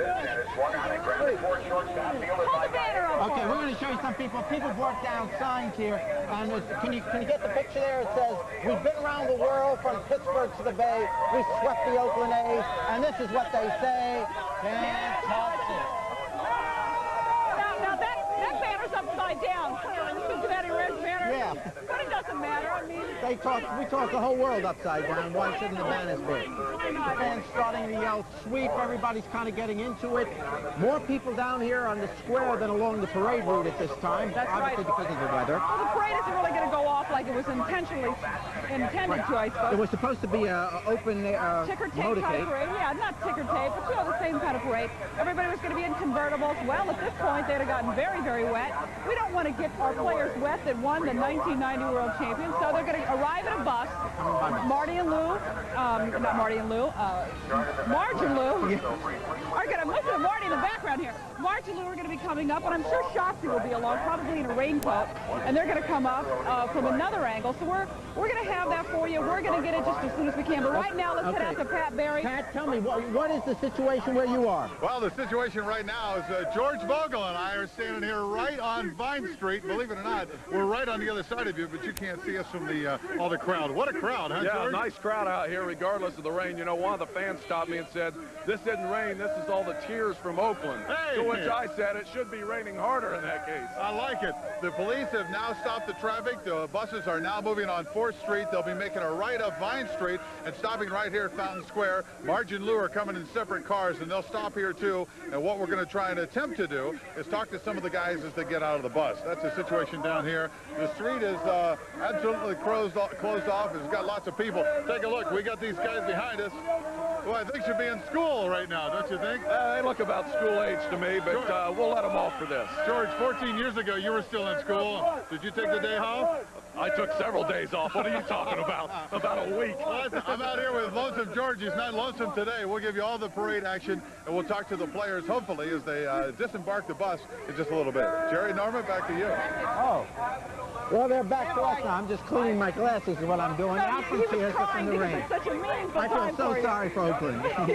[SPEAKER 1] we're going to show you some people. People brought down signs here. And can you get the picture there? It says, we've been around the world from Pittsburgh to the Bay. We swept the Oakland A's. And this is what they say. Can't touch it.
[SPEAKER 2] Now that banner's upside down. Cincinnati Reds banner.
[SPEAKER 1] Yeah.
[SPEAKER 2] But it doesn't matter. I mean,
[SPEAKER 1] we talk the whole world upside down. Why shouldn't the banners be? The fans starting to yell sweep. Everybody's kind of getting into it. More people down here on the square than along the parade route at this time.
[SPEAKER 2] That's
[SPEAKER 1] obviously
[SPEAKER 2] right.
[SPEAKER 1] because of the weather.
[SPEAKER 2] Well, the parade isn't really going to go off like it was intentionally intended to, I suppose.
[SPEAKER 1] It was supposed to be an open
[SPEAKER 2] ticker tape type parade. Yeah, not ticker tape, but you know, the same kind of parade. Everybody was going to be in convertibles. Well, at this point, they'd have gotten very, very wet. We don't want to get our players wet that won the 1990 World Champions, so they're going to arrive at a bus. Marty and Lou, not Marty and Lou, Marge and Lou are going to, listen to Marty in the background here. Marge and Lou are going to be coming up, and I'm sure Schott will be along, probably in a raincoat, and they're going to come up from another angle. So we're going to have that for you. We're going to get it just as soon as we can. But right now, let's head out to Pat Barry.
[SPEAKER 1] Pat, tell me, what is the situation where you are?
[SPEAKER 6] Well, the situation right now is George Vogel and I are standing here right on Vine Street. Believe it or not, we're right on the other side of you, but you can't see us from all the crowd. What a crowd, huh,
[SPEAKER 7] Yeah,
[SPEAKER 6] George?
[SPEAKER 7] nice crowd out here, regardless of the rain. You know, one of the fans stopped me and said, this isn't rain, this is all the tears from Oakland.
[SPEAKER 6] Hey!
[SPEAKER 7] To which I said, it should be raining harder in that case.
[SPEAKER 6] I like it. The police have now stopped the traffic. The buses are now moving on 4th Street. They'll be making a right up Vine Street and stopping right here at Fountain Square. Marge and Lou are coming in separate cars, and they'll stop here too. And what we're going to try and attempt to do is talk to some of the guys as they get out of the bus. That's the situation down here. The street is absolutely closed off. It's got lots of people. Take a look. We got these guys behind us who I think should be in school right now, don't you think?
[SPEAKER 7] They look about school age to me, but we'll let them off for this.
[SPEAKER 6] George, 14 years ago, you were still in school. Did you take the day off?
[SPEAKER 7] I took several days off. What are you talking about? About a week.
[SPEAKER 6] Well, I'm out here with Lonesome George. He's not lonesome today. We'll give you all the parade action, and we'll talk to the players, hopefully, as they disembark the bus in just a little bit. Jerry, Norma, back to you.
[SPEAKER 1] Oh. Well, they're back to us now. I'm just cleaning my glasses is what I'm doing. Out from tears from the rain.
[SPEAKER 2] Such a meaningful
[SPEAKER 1] I feel so sorry for Oakland.
[SPEAKER 2] Yeah,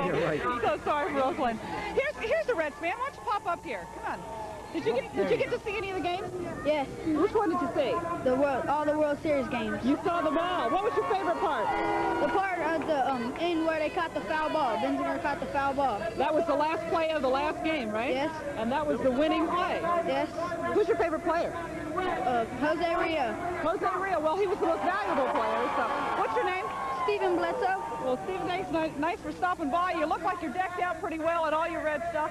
[SPEAKER 1] You're right.
[SPEAKER 2] I'm so sorry for Oakland. Here's the Reds, man. Why don't you pop up here? Come on. Did you get to see any of the games?
[SPEAKER 24] Yes.
[SPEAKER 2] Which one did you see?
[SPEAKER 24] All the World Series games.
[SPEAKER 2] You saw them all. What was your favorite part?
[SPEAKER 24] The part at the end where they caught the foul ball. Benzinger caught the foul ball.
[SPEAKER 2] That was the last play of the last game, right?
[SPEAKER 24] Yes.
[SPEAKER 2] And that was the winning play.
[SPEAKER 24] Yes.
[SPEAKER 2] Who's your favorite player?
[SPEAKER 24] Jose Rijo.
[SPEAKER 2] Jose Rijo. Well, he was the most valuable player. So, what's your name?
[SPEAKER 24] Stephen Bledsoe.
[SPEAKER 2] Well, Stephen, thanks. Nice for stopping by. You look like you're decked out pretty well in all your red stuff.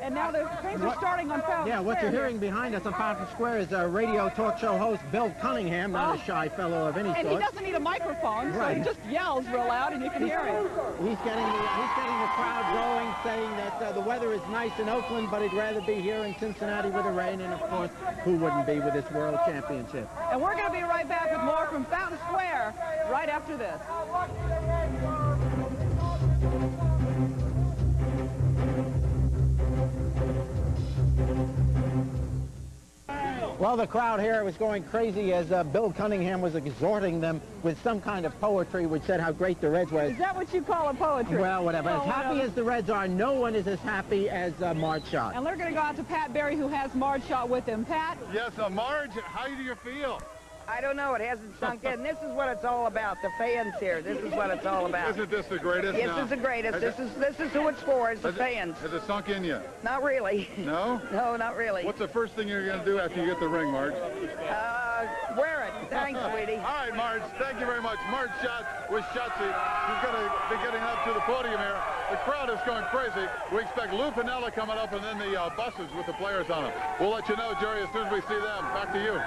[SPEAKER 2] And now the things are starting on Fountain Square.
[SPEAKER 1] Yeah, what you're hearing behind us on Fountain Square is radio talk show host Bill Cunningham, not a shy fellow of any sort.
[SPEAKER 2] And he doesn't need a microphone, so he just yells real loud and you can hear him.
[SPEAKER 1] He's getting the crowd going, saying that the weather is nice in Oakland, but he'd rather be here in Cincinnati with the rain, and of course, who wouldn't be with this World Championship?
[SPEAKER 2] And we're going to be right back with more from Fountain Square right after this.
[SPEAKER 1] Well, the crowd here was going crazy as Bill Cunningham was exhorting them with some kind of poetry which said how great the Reds were.
[SPEAKER 2] Is that what you call a poetry?
[SPEAKER 1] Well, whatever. As happy as the Reds are, no one is as happy as Marge Schott.
[SPEAKER 2] And we're going to go out to Pat Barry, who has Marge Schott with him. Pat?
[SPEAKER 6] Yes, Marge, how do you feel?
[SPEAKER 8] I don't know. It hasn't sunk in. This is what it's all about. The fans here. This is what it's all about.
[SPEAKER 6] Isn't this the greatest?
[SPEAKER 8] Yes, this is the greatest. This is who it's for. It's the fans.
[SPEAKER 6] Has it sunk in yet?
[SPEAKER 8] Not really.
[SPEAKER 6] No?
[SPEAKER 8] No, not really.
[SPEAKER 6] What's the first thing you're going to do after you get the ring, Marge?
[SPEAKER 8] Wear it. Thanks, sweetie.
[SPEAKER 6] All right, Marge. Thank you very much. Marge Schott with Shotzi. She's going to be getting up to the podium here. The crowd is going crazy. We expect Lou Piniella coming up and then the buses with the players on them. We'll let you know, Jerry, as soon as we see them. Back to you.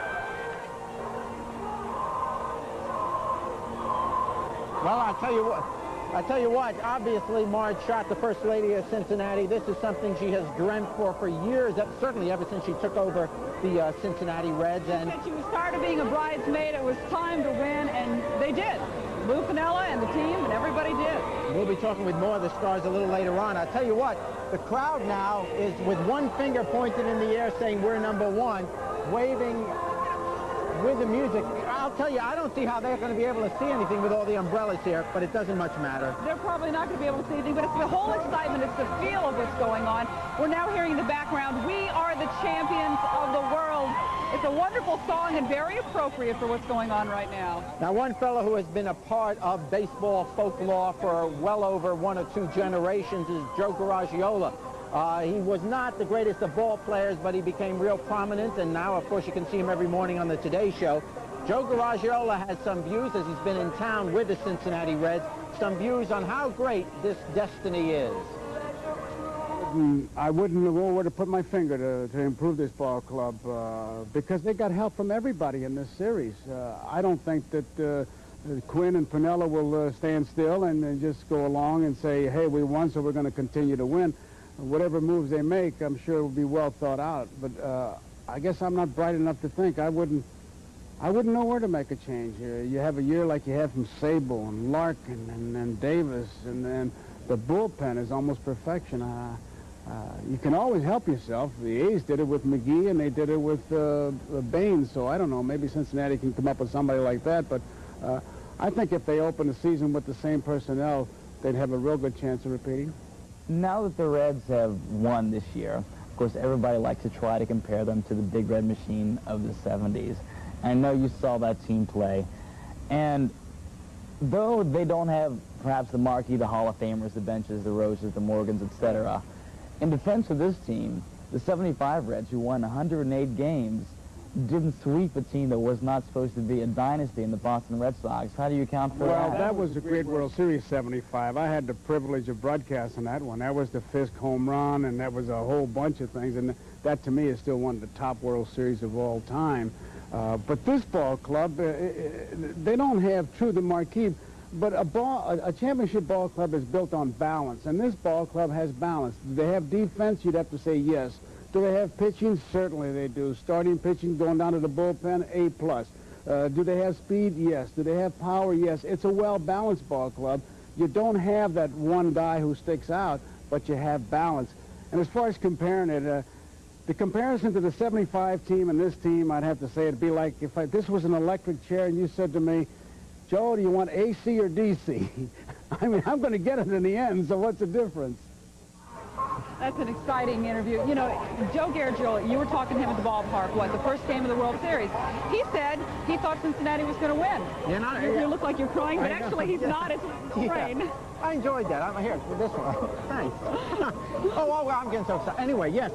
[SPEAKER 1] Well, I'll tell you what, obviously Marge Schott, the First Lady of Cincinnati, this is something she has dreamt for years, certainly ever since she took over the Cincinnati Reds. And
[SPEAKER 2] she was tired of being a bridesmaid. It was time to win, and they did. Lou Piniella and the team, and everybody did.
[SPEAKER 1] We'll be talking with more of the stars a little later on. I'll tell you what, the crowd now is with one finger pointed in the air saying we're number one, waving with the music. I'll tell you, I don't see how they're going to be able to see anything with all the umbrellas here, but it doesn't much matter.
[SPEAKER 2] They're probably not going to be able to see anything, but it's the whole excitement, it's the feel of what's going on. We're now hearing in the background, "We are the champions of the world." It's a wonderful song and very appropriate for what's going on right now.
[SPEAKER 1] Now, one fellow who has been a part of baseball folklore for well over 1 or 2 generations is Joe Garagiola. He was not the greatest of ball players, but he became real prominent, and now, of course, you can see him every morning on the Today Show. Joe Garagiola has some views, as he's been in town with the Cincinnati Reds, some views on how great this destiny is.
[SPEAKER 9] I wouldn't know where to put my finger to improve this ball club because they got help from everybody in this series. I don't think that Quinn and Piniella will stand still and just go along and say, hey, we won, so we're going to continue to win. Whatever moves they make, I'm sure will be well thought out. But I guess I'm not bright enough to think. I wouldn't know where to make a change here. You have a year like you have from Sable and Larkin and Davis, and then the bullpen is almost perfection. You can always help yourself. The A's did it with McGee, and they did it with Baines, so I don't know. Maybe Cincinnati can come up with somebody like that, but I think if they open the season with the same personnel, they'd have a real good chance of repeating.
[SPEAKER 10] Now that the Reds have won this year, of course, everybody likes to try to compare them to the Big Red Machine of the 70s. I know you saw that team play, and though they don't have perhaps the marquee, the Hall of Famers, the Benches, the Roses, the Morgans, etc., in defense of this team, the 75 Reds, who won 108 games, didn't sweep a team that was not supposed to be a dynasty in the Boston Red Sox. How do you account for that?
[SPEAKER 9] Well, that was a great World Series 75. I had the privilege of broadcasting that one. That was the Fisk home run, and that was a whole bunch of things, and that to me is still one of the top World Series of all time. But this ball club, they don't have true the marquee, but a championship ball club is built on balance, and this ball club has balance. Do they have defense? You'd have to say yes. Do they have pitching? Certainly they do. Starting pitching, going down to the bullpen, A+. Do they have speed? Yes. Do they have power? Yes. It's a well-balanced ball club. You don't have that one guy who sticks out, but you have balance. And as far as comparing it, the comparison to the 75 team and this team, I'd have to say it'd be like if this was an electric chair and you said to me, Joe, do you want AC or DC? I mean, I'm going to get it in the end, so what's the difference?
[SPEAKER 2] That's an exciting interview. You know, Joe Garagiola, you were talking to him at the ballpark, what, the first game of the World Series. He said he thought Cincinnati was going to win. You look like you're crying, but actually he's not. It's rain.
[SPEAKER 1] Yeah. I enjoyed that. I'm here with this one. Thanks. Oh, I'm getting so excited. Anyway, yes,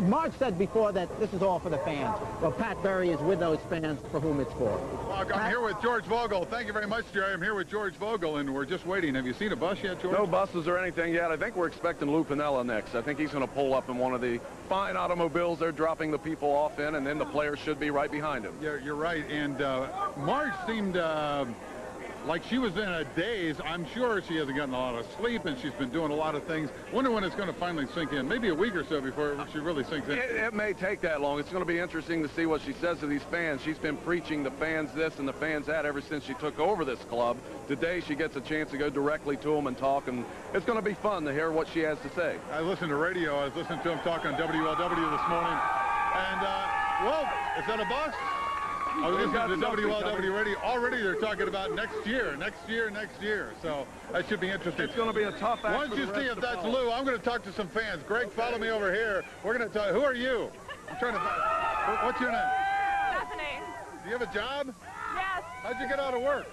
[SPEAKER 1] Marge said before that this is all for the fans. Well, Pat Barry is with those fans for whom it's for.
[SPEAKER 6] Well, I'm here with George Vogel. Thank you very much, Jerry. I'm here with George Vogel, and we're just waiting. Have you seen a bus yet, George?
[SPEAKER 7] No buses or anything yet. I think we're expecting Lou Piniella next. I think he's going to pull up in one of the fine automobiles they're dropping the people off in, and then the players should be right behind him.
[SPEAKER 6] Yeah, you're right. And Marge seemed like she was in a daze. I'm sure she hasn't gotten a lot of sleep, and she's been doing a lot of things. Wonder when it's going to finally sink in. Maybe a week or so before she really sinks in.
[SPEAKER 7] It may take that long. It's going to be interesting to see what she says to these fans. She's been preaching the fans this and the fans that ever since she took over this club. Today she gets a chance to go directly to them and talk, and it's going to be fun to hear what she has to say.
[SPEAKER 6] I listened to radio. I was listening to him talk on WLWT this morning. And, well, is that a bus? I was listening to WLWT radio. Already they're talking about next year. So that should be interesting.
[SPEAKER 7] It's going to be a tough act.
[SPEAKER 6] Once you see if that's Lou, I'm going to talk to some fans. Greg, follow me over here. We're going to talk. Who are you? I'm trying to find. What's your name?
[SPEAKER 12] Stephanie.
[SPEAKER 6] Do you have a job?
[SPEAKER 12] Yes.
[SPEAKER 6] How'd you get out of work?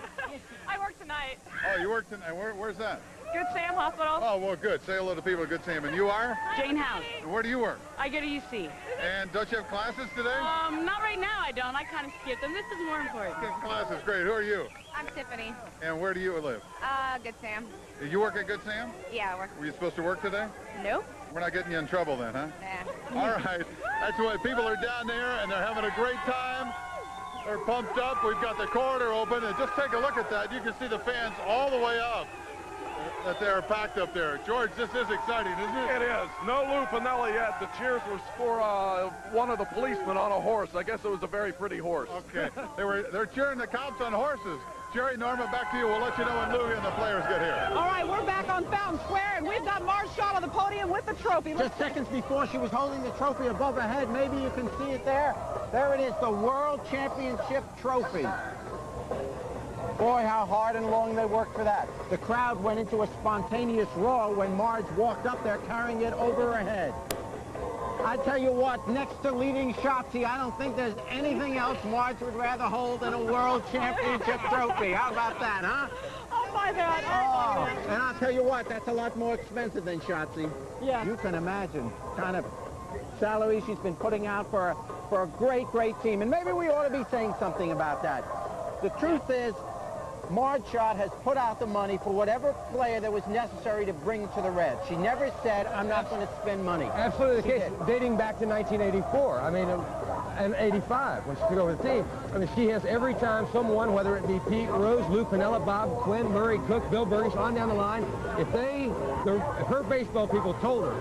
[SPEAKER 12] I work tonight.
[SPEAKER 6] Oh, you work tonight. Where's that?
[SPEAKER 12] Good Sam Hospital.
[SPEAKER 6] Oh, well, good. Say hello to people at Good Sam. And you are?
[SPEAKER 12] Jane House.
[SPEAKER 6] And where do you work?
[SPEAKER 12] I go to UC.
[SPEAKER 6] And don't you have classes today?
[SPEAKER 12] Not right now, I don't. I kind of skipped them. This is more important.
[SPEAKER 6] Classes, great. Who are you?
[SPEAKER 12] I'm Tiffany.
[SPEAKER 6] And where do you live?
[SPEAKER 12] Good Sam.
[SPEAKER 6] You work at Good Sam?
[SPEAKER 12] Yeah, I work.
[SPEAKER 6] Were you supposed to work today?
[SPEAKER 12] Nope.
[SPEAKER 6] We're not getting you in trouble then, huh?
[SPEAKER 12] Nah.
[SPEAKER 6] All right. That's why people are down there, and they're having a great time. They're pumped up. We've got the corridor open, and just take a look at that. You can see the fans all the way up. That they're packed up there. George, this is exciting, isn't it?
[SPEAKER 7] It is. No Lou Piniella yet. The cheers was for one of the policemen on a horse. I guess it was a very pretty horse.
[SPEAKER 6] Okay. They're cheering the cops on horses. Jerry, Norma, back to you. We'll let you know when Lou and the players get here.
[SPEAKER 2] All right, we're back on Fountain Square, and we've got Marge There's Schott on the podium with the trophy.
[SPEAKER 1] Just seconds before she was holding the trophy above her head. Maybe you can see it there. There it is, the World Championship trophy. Boy, how hard and long they worked for that. The crowd went into a spontaneous roar when Marge walked up there carrying it over her head. I tell you what, next to leading Shotzi, I don't think there's anything else Marge would rather hold than a World Championship trophy. How about that, huh?
[SPEAKER 2] I'll buy that.
[SPEAKER 1] Oh, and I'll tell you what, that's a lot more expensive than Shotzi.
[SPEAKER 2] Yeah.
[SPEAKER 1] You can imagine kind of salary she's been putting out for a great, great team. And maybe we ought to be saying something about that. The truth is, Marge Schott has put out the money for whatever player that was necessary to bring to the Reds. She never said, I'm not going to spend money.
[SPEAKER 19] Absolutely the case, dating back to 1984. I mean, and 85, when she took over the team. I mean, she has every time someone, whether it be Pete, Rose, Lou, Piniella, Bob, Quinn, Murray, Cook, Bill Burgess, on down the line, if her baseball people told her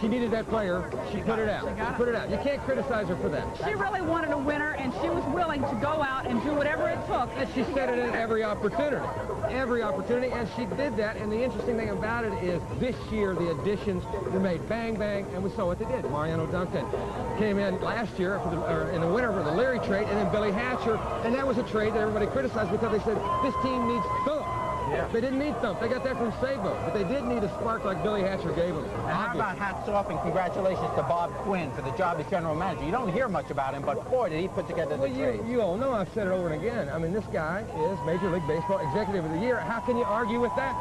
[SPEAKER 19] she needed that player, she put it out. She put it out. You can't criticize her for that.
[SPEAKER 2] She really wanted a winner, and she was willing to go out and do whatever it took.
[SPEAKER 19] And she said it in every opportunity, and she did that. And the interesting thing about it is this year the additions were made bang, bang, and we saw what they did. Mariano Duncan came in last year in the winter for the Leary trade, and then Billy Hatcher, and that was a trade that everybody criticized because they said this team needs thump. Yeah. They didn't need thump. They got that from Sabo, but they did need a spark like Billy Hatcher gave them.
[SPEAKER 1] And how about hats off and congratulations to Bob Quinn for the job as general manager. You don't hear much about him, but boy, did he put together the trade.
[SPEAKER 19] You all know I've said it over and again. I mean, this guy is Major League Baseball Executive of the Year. How can you argue with that?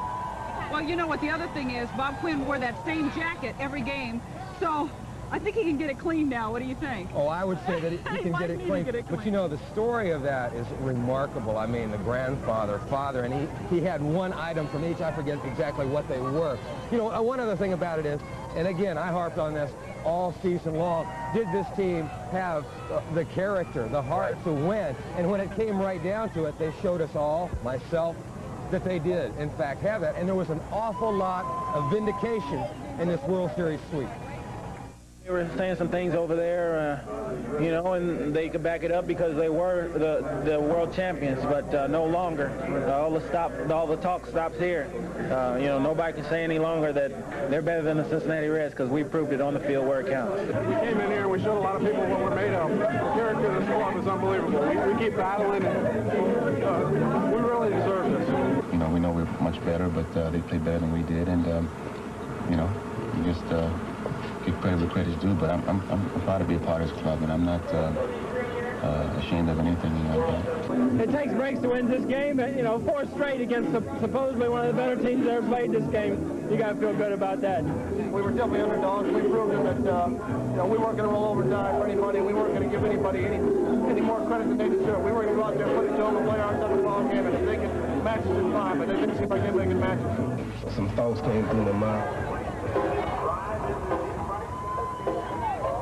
[SPEAKER 2] Well, you know what the other thing is? Bob Quinn wore that same jacket every game, so I think he can get it clean now. What do you think?
[SPEAKER 19] Oh, I would say that he can get it clean. But you know, the story of that is remarkable. I mean, the grandfather, father, and he had one item from each. I forget exactly what they were. You know, one other thing about it is, and again, I harped on this all season long, did this team have the character, the heart to win? And when it came right down to it, they showed us all, myself, that they did, in fact, have that. And there was an awful lot of vindication in this World Series sweep.
[SPEAKER 5] They were saying some things over there, you know, and they could back it up because they were the world champions, but no longer. All the talk stops here. You know, nobody can say any longer that they're better than the Cincinnati Reds because we proved it on the field where it counts.
[SPEAKER 11] We came in here and we showed a lot of people what we're made of. The character of this club is unbelievable. We keep battling, and we really deserve this.
[SPEAKER 13] You know, we know we're much better, but they played better than we did, and you know, we just give credit where credit's due. But I'm proud to be a part of this club, and I'm not ashamed of anything like that.
[SPEAKER 5] It takes breaks to win this game, but you know, 4 straight against supposedly one of the better teams that ever played this game. You got to feel good about that.
[SPEAKER 11] We were definitely underdogs. We proved that you know, we weren't going to roll over die for anybody. We weren't going to give anybody any more credit than they deserve. We were going to go out there, put it to them, and play our type of ball game, and if they can match us, it's fine. But they didn't seem like anybody could match us.
[SPEAKER 13] Some thoughts came through my mind.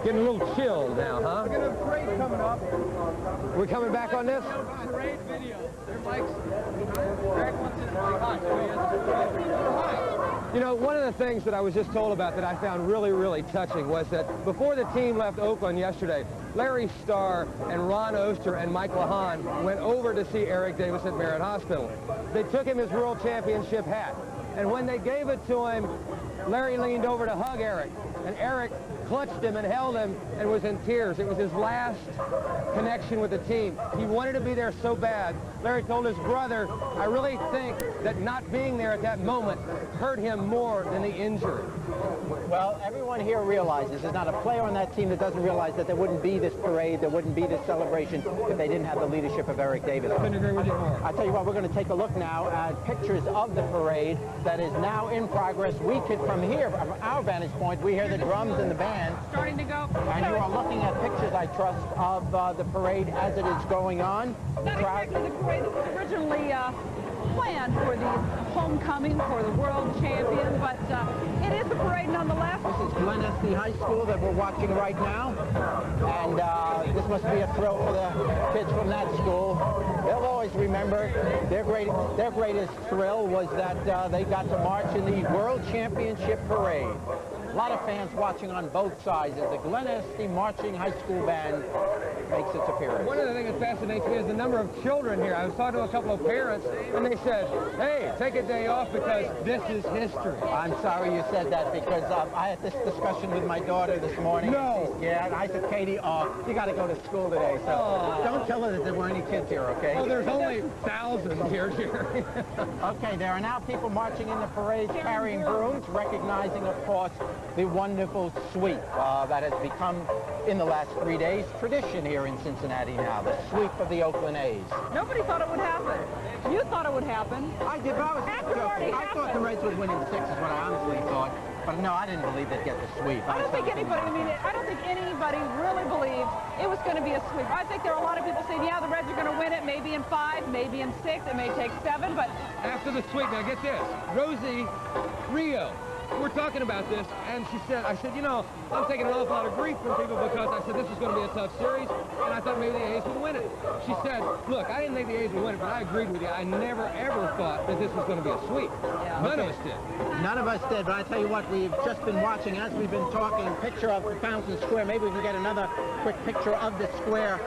[SPEAKER 19] Getting a little chilled now, huh?
[SPEAKER 11] We're going to have a parade coming up.
[SPEAKER 19] We're coming back on this?
[SPEAKER 5] Parade video. Their mics.
[SPEAKER 19] You know, one of the things that I was just told about that I found really, really touching was that before the team left Oakland yesterday, Larry Starr and Ron Oster and Mike Lahan went over to see Eric Davis at Merritt Hospital. They took him his World Championship hat. And when they gave it to him, Larry leaned over to hug Eric. And Eric clutched him and held him and was in tears. It was his last connection with the team. He wanted to be there so bad. Larry told his brother, I really think that not being there at that moment hurt him more than the injury.
[SPEAKER 1] Well, everyone here realizes there's not a player on that team that doesn't realize that there wouldn't be this parade, there wouldn't be this celebration if they didn't have the leadership of Eric Davis.
[SPEAKER 5] I couldn't agree with you more.
[SPEAKER 1] I tell you what, we're going to take a look now at pictures of the parade that is now in progress. We could, from here, from our vantage point, we hear the drums and the band.
[SPEAKER 2] Starting to go.
[SPEAKER 1] And you are looking at pictures, I trust, of the parade as it is going on.
[SPEAKER 2] Not exactly the parade that was originally planned for the homecoming for the world champion, but it is a parade nonetheless.
[SPEAKER 1] This is Glen Estee High School that we're watching right now, and this must be a thrill for the kids from that school. They'll always remember their greatest thrill was that they got to march in the World Championship Parade. A lot of fans watching on both sides as the Glen Estee Marching High School Band makes its appearance.
[SPEAKER 21] One of the things that fascinates me is the number of children here. I was talking to a couple of parents, and they said, hey, take a day off because this is history.
[SPEAKER 1] I'm sorry you said that because I had this discussion with my daughter this morning.
[SPEAKER 21] No.
[SPEAKER 1] Yeah, and I said, Katie, you got to go to school today, so don't tell her that there weren't any kids here, okay?
[SPEAKER 21] Oh, there's only thousands here, Jerry.
[SPEAKER 1] Okay, there are now people marching in the parade carrying brooms, recognizing, of course, the wonderful sweep that has become, in the last 3 days, tradition here in Cincinnati now, the sweep of the Oakland A's.
[SPEAKER 2] Nobody thought it would happen. You thought it would happen.
[SPEAKER 1] I did, but I was joking. I thought the Reds would win in 6 is what I honestly thought. But no, I didn't believe they'd get the sweep.
[SPEAKER 2] I don't think anybody really believed it was going to be a sweep. I think there are a lot of people saying, yeah, the Reds are going to win it, maybe in 5, maybe in 6, it may take 7, but...
[SPEAKER 21] After the sweep, now get this, Jose Rijo, we're talking about this, and she said, I said, you know, I'm taking an awful lot of grief from people because I said this was going to be a tough series, and I thought maybe the A's would win it. She said, look, I didn't think the A's would win it, but I agreed with you. I never, ever thought that this was going to be a sweep. Yeah. None of us did.
[SPEAKER 1] None of us did, but I tell you what, we've just been watching, as we've been talking, picture of Fountain Square. Maybe we can get another quick picture of the square.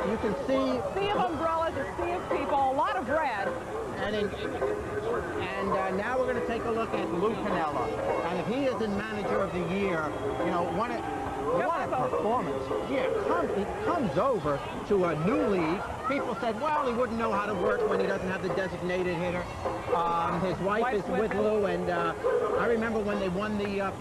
[SPEAKER 1] You can see...
[SPEAKER 2] sea of umbrellas, a sea of people, a lot of red.
[SPEAKER 1] And now we're going to take a look at Lou Piniella. And if he isn't manager of the year, you know, what a performance. Yeah, he comes over to a new league. People said, well, he wouldn't know how to work when he doesn't have the designated hitter. His wife is with Lou, and I remember when they won the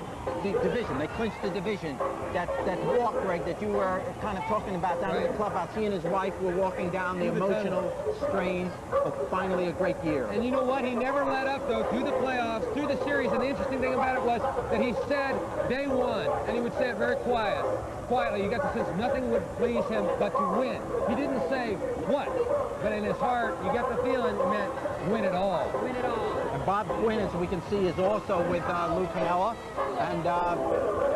[SPEAKER 1] division. They clinched the division. That walk, Greg, that you were kind of talking about down in the clubhouse. He and his wife were walking down the emotional strain of finally a great year.
[SPEAKER 21] And you know what? He never let up, though, through the playoffs, through the series. And the interesting thing about it was that he said day one, and he would say it very quietly. You got the sense nothing would please him but to win. He didn't say what, but in his heart, you got the feeling it meant win it all.
[SPEAKER 2] Win it all.
[SPEAKER 1] And Bob Quinn, as we can see, is also with Lou Piniella. And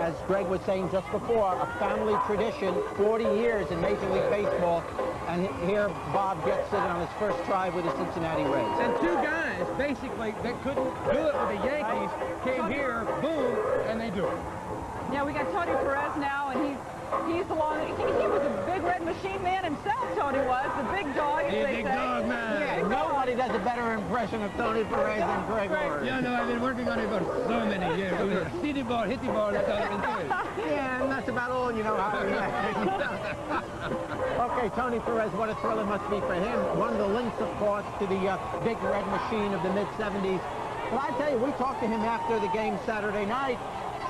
[SPEAKER 1] as Greg was saying just before, a family tradition, 40 years in Major League Baseball. And here Bob gets it on his first try with the Cincinnati Reds.
[SPEAKER 21] And two guys, basically, that couldn't do it with the Yankees, came here, boom, and they do it.
[SPEAKER 2] Yeah, we got Tony Perez now, and he's the one. He was a big red machine man himself, Tony was. The big dog, as they say.
[SPEAKER 21] Big dog, man.
[SPEAKER 1] Yeah, nobody does a better impression of Tony Perez than Greg Hoard.
[SPEAKER 21] Yeah, no, I've been working on it for so many years. It was a city ball, hit the ball, that's all I've been doing.
[SPEAKER 1] Yeah, and that's about all you know how to react. Okay, Tony Perez, what a thrill it must be for him. One of the links, of course, to the big red machine of the mid-'70s. But I tell you, we talked to him after the game Saturday night,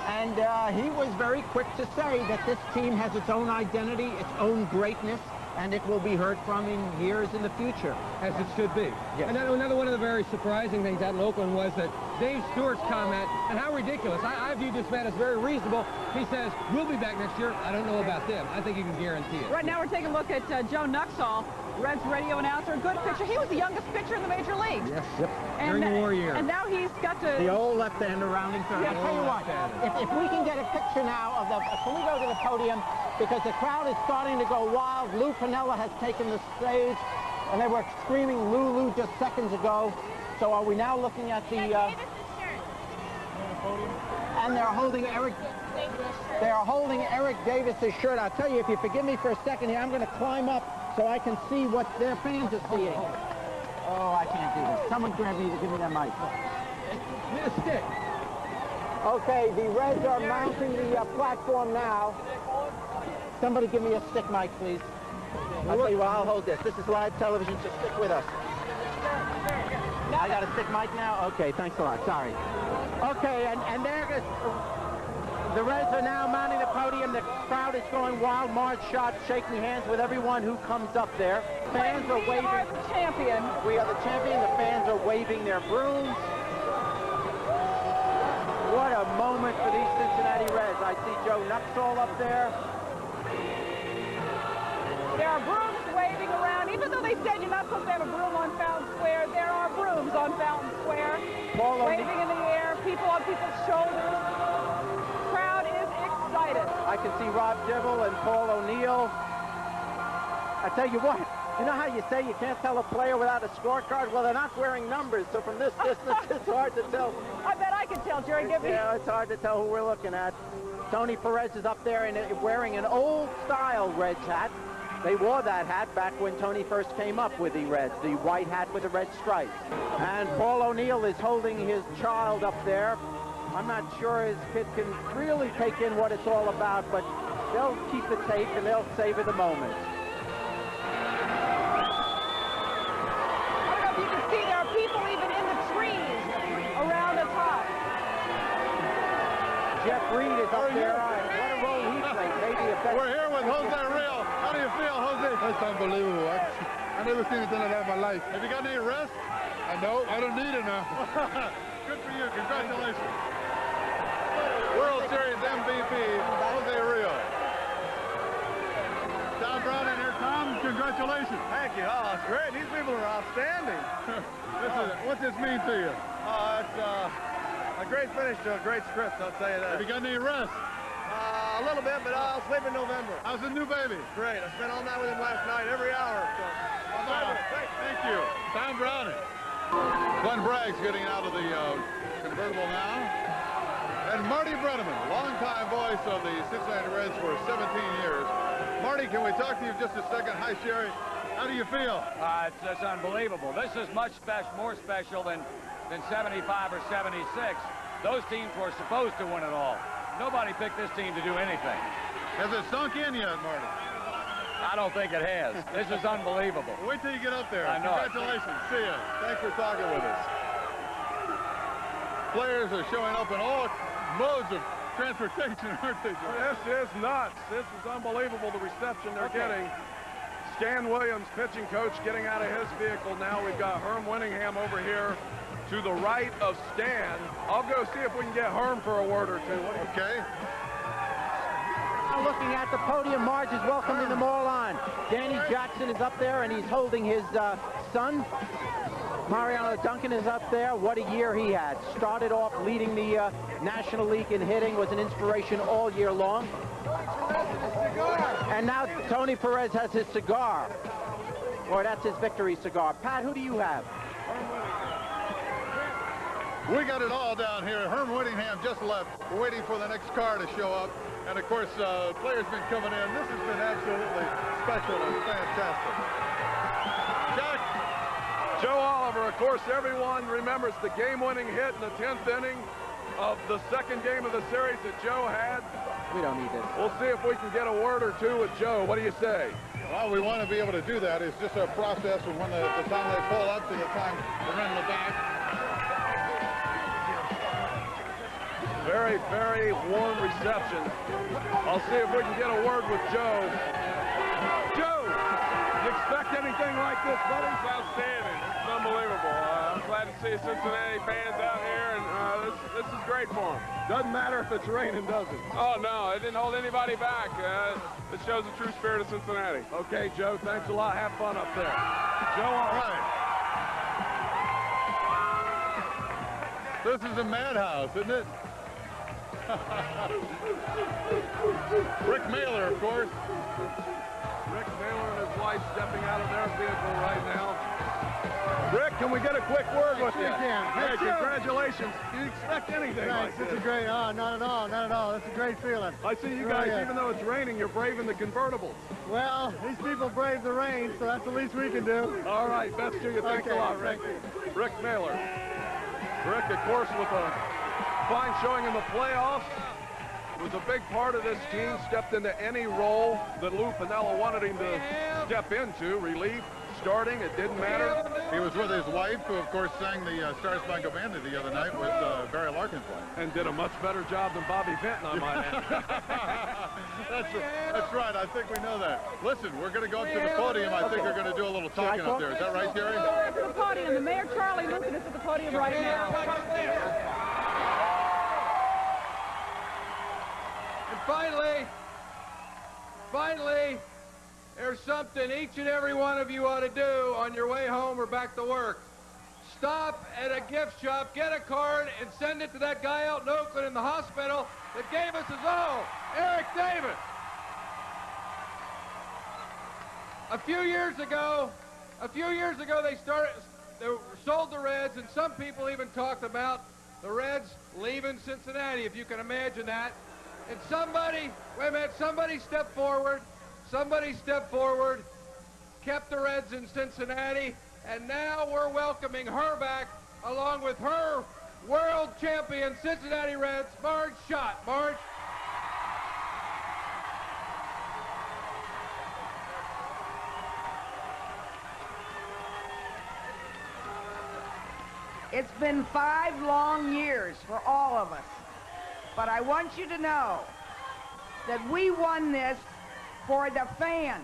[SPEAKER 1] and he was very quick to say that this team has its own identity, its own greatness, and it will be heard from in years in the future.
[SPEAKER 21] As it should be. Yes. And another one of the very surprising things out in Oakland was that Dave Stewart's comment, and how ridiculous. I view this man as very reasonable. He says, we'll be back next year. I don't know about them. I think you can guarantee it.
[SPEAKER 2] Right now we're taking a look at Joe Nuxall, Reds radio announcer, a good pitcher. He was the youngest pitcher in the major leagues.
[SPEAKER 21] Yes, yep. During the war year.
[SPEAKER 2] And now he's got to...
[SPEAKER 1] The old left-hander rounding third.
[SPEAKER 2] Yeah,
[SPEAKER 1] I'll tell you what, if we can get a picture now of the... Can we go to the podium? Because the crowd is starting to go wild. Lou Piniella has taken the stage, and they were screaming Lou just seconds ago. So are we now looking at the... and they're holding Eric... They are holding Eric Davis's shirt. I'll tell you, if you forgive me for a second here, I'm going to climb up so I can see what their fans are seeing. Oh, I can't do this. Someone grab me to give me that mic.
[SPEAKER 21] With a stick.
[SPEAKER 1] Okay, the Reds are mounting the platform now. Somebody give me a stick mic, please. I'll tell you what, I'll hold this. This is live television, so stick with us. I got a stick mic now? Okay, thanks a lot. Sorry. Okay, and there goes... The Reds are now mounting the podium. The crowd is going wild. Marge, Schott shaking hands with everyone who comes up there. Fans are waving.
[SPEAKER 2] We are the champion.
[SPEAKER 1] We are the champion. The fans are waving their brooms. What a moment for these Cincinnati Reds. I see Joe Nuxall up there.
[SPEAKER 2] There are brooms waving around. Even though they said you're not supposed to have a broom on Fountain Square, there are brooms on Fountain Square. Waving in the air, people on people's shoulders. Crowd is excited.
[SPEAKER 1] I can see Rob Dibble and Paul O'Neill. I tell you what, you know how you say you can't tell a player without a scorecard? Well, they're not wearing numbers, so from this distance, it's hard to tell.
[SPEAKER 2] I bet I can tell. tell, Jerry. Give me.
[SPEAKER 1] Yeah, it's hard to tell who we're looking at. Tony Perez is up there and wearing an old-style Reds hat. They wore that hat back when Tony first came up with the Reds, the white hat with the red stripes. And Paul O'Neill is holding his child up there. I'm not sure his kid can really take in what it's all about, but they'll keep the tape and they'll savor the moment.
[SPEAKER 2] I don't know if you can see, there are people even in the trees around the top.
[SPEAKER 1] Jeff Reed is up there. What a role he played. Maybe a better.
[SPEAKER 6] We're here with Jose Rijo. How do you feel, Jose?
[SPEAKER 3] That's unbelievable. I never seen anything like that in my life.
[SPEAKER 6] Have you got any rest?
[SPEAKER 3] No, I don't need it now.
[SPEAKER 6] Good for you. Congratulations. World Series MVP, Jose Rijo. Tom Brown in here. Tom, congratulations.
[SPEAKER 11] Thank you. Oh, it's great. These people are outstanding.
[SPEAKER 6] What's this mean to you?
[SPEAKER 11] It's a great finish to a great script, I'll tell you that.
[SPEAKER 6] Have you got any rest?
[SPEAKER 11] A little bit, but I'll sleep in November.
[SPEAKER 6] How's the new baby?
[SPEAKER 11] Great. I spent all night with him last night, every hour. So.
[SPEAKER 6] Thank you. Tom Browning. Glenn Bragg's getting out of the convertible now. And Marty Brenneman, longtime voice of the Cincinnati Reds for 17 years. Marty, can we talk to you just a second? Hi, Sherry. How do you feel?
[SPEAKER 14] It's just unbelievable. This is much more special than 75 or 76. Those teams were supposed to win it all. Nobody picked this team to do anything.
[SPEAKER 6] Has it sunk in yet, Marty?
[SPEAKER 14] I don't think it has. This is unbelievable.
[SPEAKER 6] Wait till you get up there.
[SPEAKER 14] I know.
[SPEAKER 6] Congratulations. See ya. Thanks for talking with us. Players are showing up in all modes of transportation, aren't they, John?
[SPEAKER 7] This is nuts. This is unbelievable, the reception they're getting. Stan Williams, pitching coach, getting out of his vehicle now. We've got Herm Winningham over here to the right of Stan. I'll go see if we can get Herm for a word or two.
[SPEAKER 6] Okay.
[SPEAKER 1] Now looking at the podium, Marge is welcoming them all on. Danny Jackson is up there and he's holding his son. Mariano Duncan is up there. What a year he had. Started off leading the National League in hitting, was an inspiration all year long. And now Tony Perez has his cigar. Or that's his victory cigar. Pat, who do you have?
[SPEAKER 6] We got it all down here. Herm Winningham just left. We're waiting for the next car to show up. And of course, players been coming in. This has been absolutely special and fantastic. Jack.
[SPEAKER 7] Joe Oliver, of course, everyone remembers the game-winning hit in the 10th inning of the second game of the series that Joe had.
[SPEAKER 1] We don't need this.
[SPEAKER 7] We'll see if we can get a word or two with Joe. What do you say?
[SPEAKER 6] Well, we want to be able to do that. It's just a process from when the time they pull up to the time they're in the back.
[SPEAKER 7] Very, very warm reception. I'll see if we can get a word with Joe. Joe, you expect anything like this, buddy?
[SPEAKER 15] It's outstanding. It's unbelievable. I'm glad to see Cincinnati fans out here, and this is great for them.
[SPEAKER 7] Doesn't matter if it's raining, does it?
[SPEAKER 15] Oh, no, it didn't hold anybody back. It shows the true spirit of Cincinnati.
[SPEAKER 7] Okay, Joe, thanks a lot. Have fun up there. Joe, all right.
[SPEAKER 6] This is a madhouse, isn't it? Rick Mailer, of course.
[SPEAKER 7] Rick Mailer and his wife stepping out of their vehicle right now. Rick, can we get a quick word with you? Hey, congratulations. Do you expect anything like this?
[SPEAKER 11] It's a great, not at all, not at all. It's a great feeling.
[SPEAKER 7] I see you guys, even though it's raining, you're braving the convertibles.
[SPEAKER 11] Well, these people brave the rain, so that's the least we can do.
[SPEAKER 7] All right, best to you. Thanks a lot, Rick. Rick Mailer. Rick, of course, with a fine showing in the playoffs. Was a big part of this team, stepped into any role that Lou Piniella wanted him to step into, relief, starting, it didn't matter.
[SPEAKER 6] He was with his wife, who of course sang the Star Spangled Banner the other night with Barry Larkin's wife.
[SPEAKER 7] And did a much better job than Bobby Vinton, I might add.
[SPEAKER 6] That's right, I think we know that. Listen, we're going to go up to the podium. I think we're going to do a little talking up there. Is that right, Jerry?
[SPEAKER 2] Up to the podium. The Mayor Charlie Luken is at the podium right now.
[SPEAKER 21] Finally, there's something each and every one of you ought to do on your way home or back to work. Stop at a gift shop, get a card, and send it to that guy out in Oakland in the hospital that gave us his all, Eric Davis. A few years ago, they sold the Reds, and some people even talked about
[SPEAKER 16] the Reds leaving Cincinnati, if you can imagine that. And somebody, wait a minute, somebody stepped forward, kept the Reds in Cincinnati, and now we're welcoming her back along with her world champion Cincinnati Reds, Marge Schott. Marge.
[SPEAKER 8] It's been 5 long years for all of us, but I want you to know that we won this for the fans.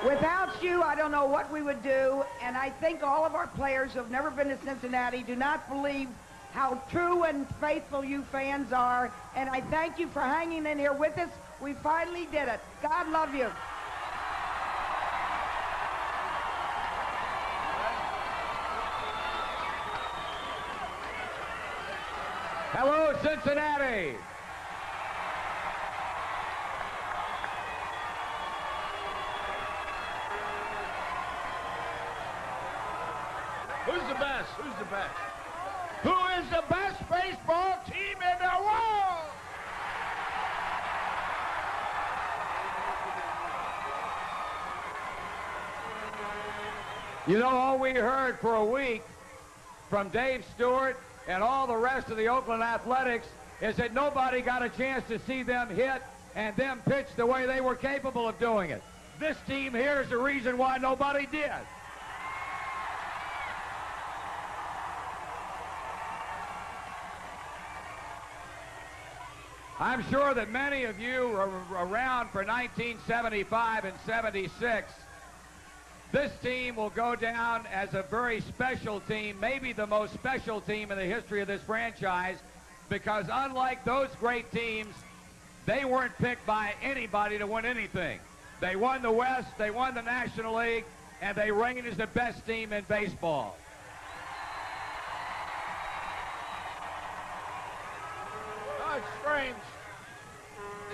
[SPEAKER 8] Without you, I don't know what we would do, and I think all of our players who have never been to Cincinnati do not believe how true and faithful you fans are, and I thank you for hanging in here with us. We finally did it. God love you.
[SPEAKER 16] Hello, Cincinnati.
[SPEAKER 17] Who's the best? Who's the best? Who is the best baseball team in the world?
[SPEAKER 16] You know, all we heard for a week from Dave Stewart and all the rest of the Oakland Athletics is that nobody got a chance to see them hit and them pitch the way they were capable of doing it. This team here is the reason why nobody did. I'm sure that many of you were around for 1975 and 76. This team will go down as a very special team, maybe the most special team in the history of this franchise, because unlike those great teams, they weren't picked by anybody to win anything. They won the West, they won the National League, and they reign as the best team in baseball.
[SPEAKER 17] Oh, it's strange.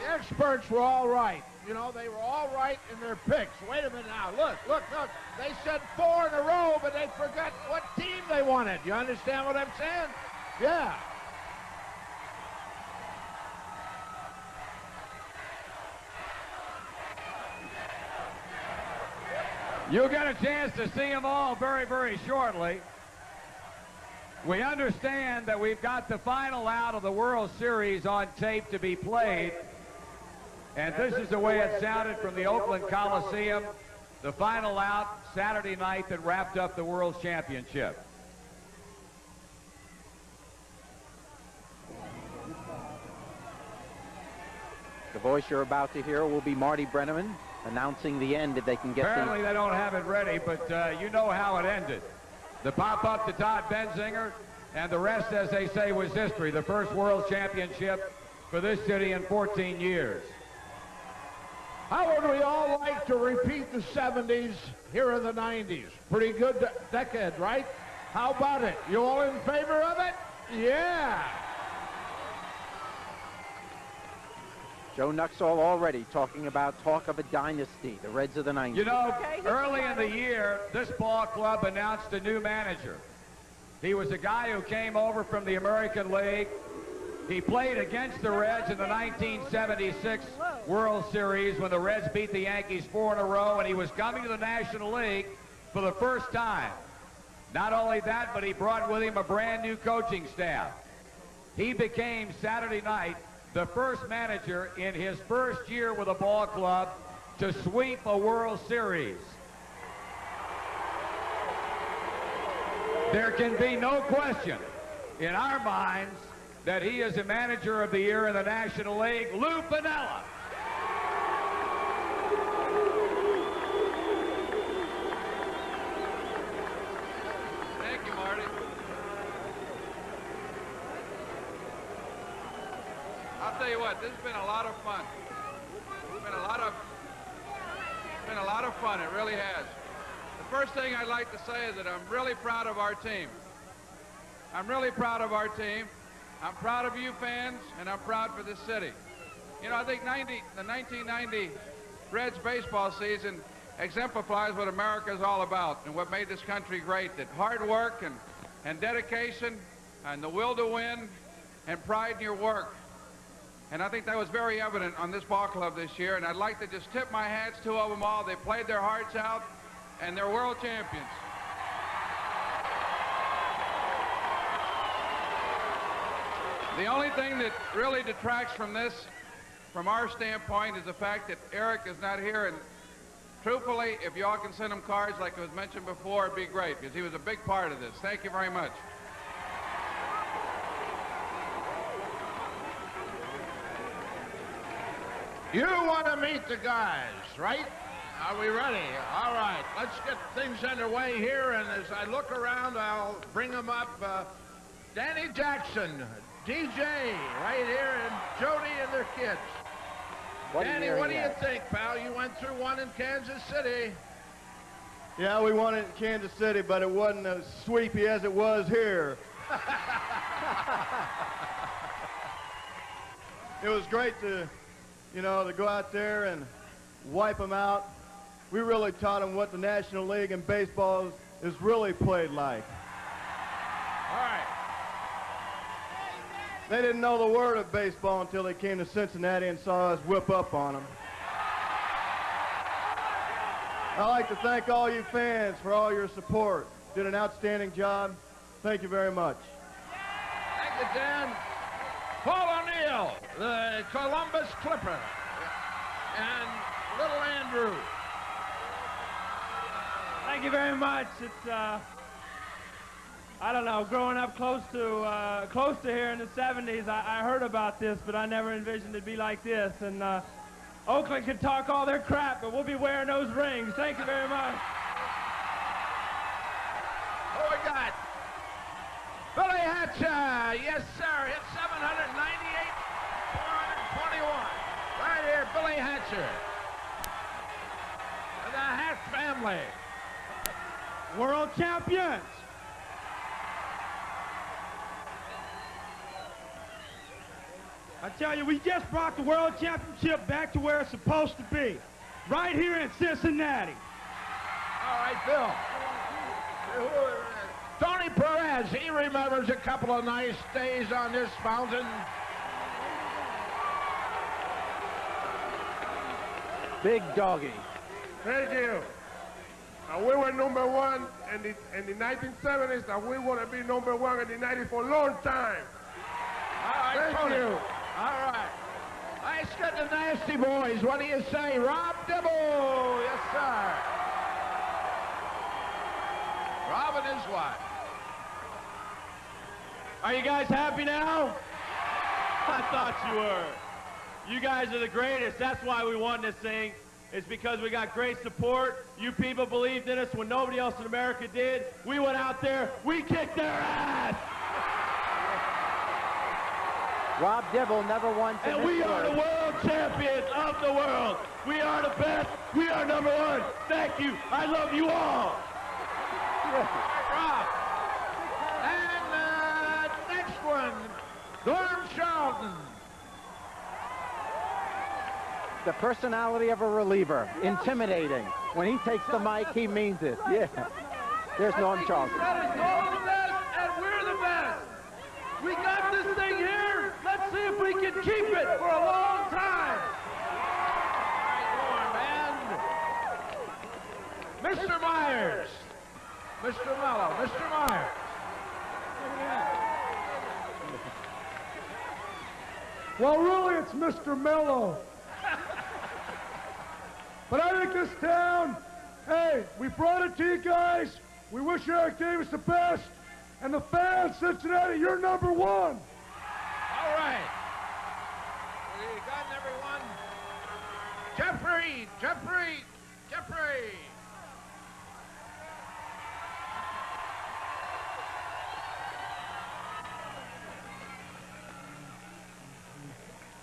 [SPEAKER 17] The experts were all right. You know, they were all right in their picks. Wait a minute now. Look. They said 4 in a row, but they forgot what team they wanted. You understand what I'm saying? Yeah.
[SPEAKER 16] You'll get a chance to see them all very, very shortly. We understand that we've got the final out of the World Series on tape to be played. And this is the way it sounded from the Oakland Coliseum, the final out Saturday night that wrapped up the World Championship.
[SPEAKER 1] The voice you're about to hear will be Marty Brenneman announcing the end if they can get
[SPEAKER 16] Apparently they don't have it ready, but you know how it ended. The pop-up to Todd Benzinger, and the rest, as they say, was history. The first World Championship for this city in 14 years.
[SPEAKER 17] How would we all like to repeat the 70s here in the 90s? Pretty good decade, right? How about it? You all in favor of it? Yeah.
[SPEAKER 1] Joe Nuxall already talking about talk of a dynasty, the Reds of the 90s.
[SPEAKER 16] You know, early in the year, this ball club announced a new manager. He was a guy who came over from the American League. He played against the Reds in the 1976 World Series when the Reds beat the Yankees 4 in a row, and he was coming to the National League for the first time. Not only that, but he brought with him a brand new coaching staff. He became Saturday night the first manager in his first year with a ball club to sweep a World Series. There can be no question in our minds that he is the manager of the year in the National League, Lou Piniella. Thank you, Marty. I'll tell you what, this has been a lot of fun. It's been a lot of fun, it really has. The first thing I'd like to say is that I'm really proud of our team. I'm really proud of our team. I'm proud of you fans, and I'm proud for this city. You know, I think the 1990 Reds baseball season
[SPEAKER 4] exemplifies what America is all about and what made this country great, that hard work and dedication and the will to win and pride in your work. And I think that was very evident on this ball club this year, and I'd like to just tip my hats to them all. They played their hearts out, and they're world champions. The only thing that really detracts from this, from our standpoint, is the fact that Eric is not here, and truthfully, if y'all can send him cards like it was mentioned before, it'd be great, because he was a big part of this. Thank you very much.
[SPEAKER 17] You want to meet the guys, right? Are we ready? All right, let's get things underway here, and as I look around, I'll bring them up. Danny Jackson, DJ, right here, and Jody and their kids. Danny, what do you think, pal? You went through one in Kansas City.
[SPEAKER 18] Yeah, we won it in Kansas City, but it wasn't as sweepy as it was here. It was great to, you know, to go out there and wipe them out. We really taught them what the National League and baseball is really played like.
[SPEAKER 17] All right.
[SPEAKER 18] They didn't know the word of baseball until they came to Cincinnati and saw us whip up on them. I'd like to thank all you fans for all your support. Did an outstanding job. Thank you very much.
[SPEAKER 17] Thank you, Dan. Paul O'Neill, the Columbus Clipper, and little Andrew.
[SPEAKER 22] Thank you very much. It's I don't know, growing up close to here in the 70s, I heard about this, but I never envisioned it'd be like this. And Oakland can talk all their crap, but we'll be wearing those rings. Thank you very much.
[SPEAKER 17] Who we got? Billy Hatcher, yes sir, hit 798, 421. Right here, Billy Hatcher. And the Hatch family.
[SPEAKER 22] World champions. I tell you, we just brought the World Championship back to where it's supposed to be, right here in Cincinnati.
[SPEAKER 17] All right, Bill. Tony Perez, he remembers a couple of nice days on this fountain.
[SPEAKER 1] Big doggy.
[SPEAKER 15] Thank you. We were number one in the 1970s, and we want to be number one in the 90s for a long time.
[SPEAKER 17] All right,
[SPEAKER 15] Thank
[SPEAKER 17] Tony.
[SPEAKER 15] you.
[SPEAKER 17] All right. Let's get the Nasty Boys. What do you say? Rob Dibble. Yes, sir. Rob and his wife.
[SPEAKER 22] Are you guys happy now? I thought you were. You guys are the greatest. That's why we won this thing. It's because we got great support. You people believed in us when nobody else in America did. We went out there. We kicked their ass.
[SPEAKER 1] Rob Dibble never won.
[SPEAKER 22] And we are the world champions of the world. We are the best. We are number one. Thank you. I love you all.
[SPEAKER 17] Rob. And next one, Norm Charlton.
[SPEAKER 1] The personality of a reliever, intimidating. When he takes the mic, he means it. Yeah. There's Norm Charlton.
[SPEAKER 22] That is all the best, and we're the best. We got this thing here. Let's see if we can keep it for a long time.
[SPEAKER 17] All right, Norm, and Mr. Myers. Mr. Mello, Mr. Myers.
[SPEAKER 23] Well, really, it's Mr. Mello. But I think this town, hey, we brought it to you guys. We wish Eric Davis the best. And the fans, Cincinnati, you're number one.
[SPEAKER 17] All right. We got everyone. Jeffrey.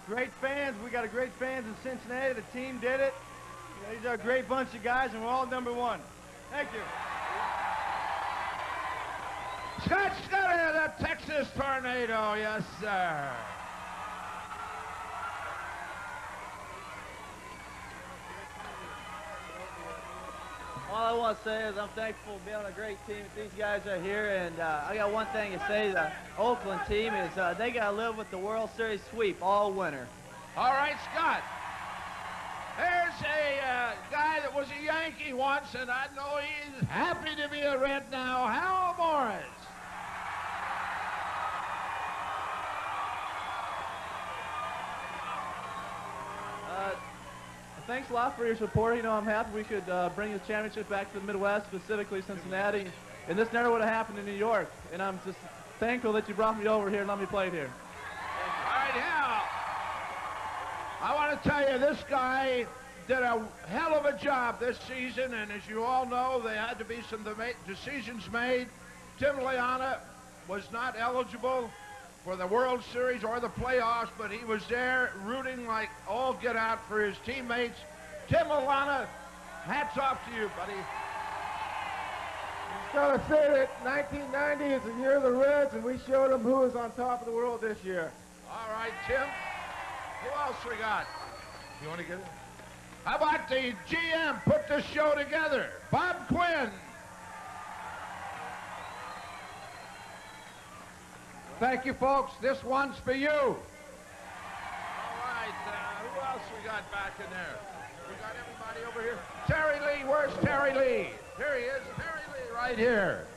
[SPEAKER 18] Great fans. We got a great fans in Cincinnati. The team did it. You know, these are a great bunch of guys, and we're all number one. Thank you.
[SPEAKER 17] Scott Scudder, the Texas Tornado. Yes, sir.
[SPEAKER 9] All I want to say is I'm thankful to be on a great team. These guys are here, and I got one thing to say. The Oakland team is they got to live with the World Series sweep all winter.
[SPEAKER 17] All right, Scott. There's a guy that was a Yankee once, and I know he's happy to be a Red now. Hal Morris.
[SPEAKER 9] Thanks a lot for your support. You know, I'm happy we could bring the championship back to the Midwest, specifically Cincinnati. And this never would have happened in New York. And I'm just thankful that you brought me over here and let me play here.
[SPEAKER 17] All right, Hal. I want to tell you, this guy did a hell of a job this season. And as you all know, there had to be some decisions made. Tim Leona was not eligible for the World Series or the playoffs, but he was there rooting like all get out for his teammates. Tim Leona, hats off to you, buddy.
[SPEAKER 23] Just gotta say that 1990 is the year of the Reds, and we showed them who is on top of the world this year.
[SPEAKER 17] All right, Tim. Who else we got? You want to get it? How about the GM put this show together? Bob Quinn. Thank you, folks. This one's for you. All right, who else we got back in there? We got everybody over here. Terry Lee, where's Terry Lee? Here he is, Terry Lee, right here.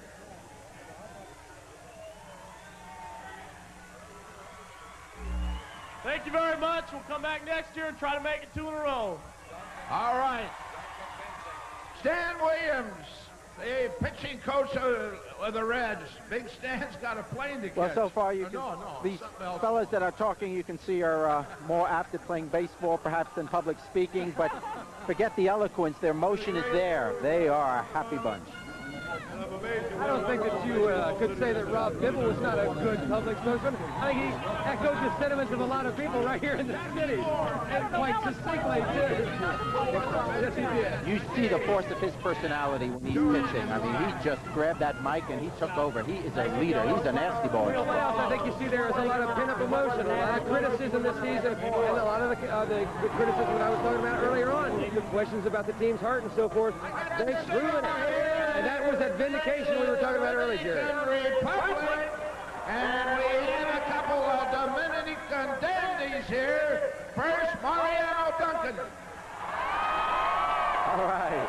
[SPEAKER 22] Thank you very much. We'll come back next year and try to make it 2 in a row.
[SPEAKER 17] All right. Stan Williams, the pitching coach of the Reds. Big Stan's got a plane to catch.
[SPEAKER 1] Well, so far you can, these fellas that are talking, you can see are more apt at playing baseball perhaps than public speaking, but forget the eloquence. Their motion is there. They are a happy bunch.
[SPEAKER 10] I don't think that you could say that Rob Dibble was not a good public spokesman. I think he echoed the sentiments of a lot of people right here in the city, and quite succinctly, too. Yes, he did.
[SPEAKER 1] You see the force of his personality when he's pitching. I mean, he just grabbed that mic and he took over. He is a leader. He's a nasty boy.
[SPEAKER 10] In the playoffs, I think you see there is a lot of pent-up emotion, a lot of criticism this season, and a lot of the criticism that I was talking about earlier on, the questions about the team's heart and so forth. They've proven it. And that was that vindication we were talking about earlier, Jerry.
[SPEAKER 17] Republic, and we have a couple of Dominican dandies here. First, Mariano Duncan.
[SPEAKER 1] All right.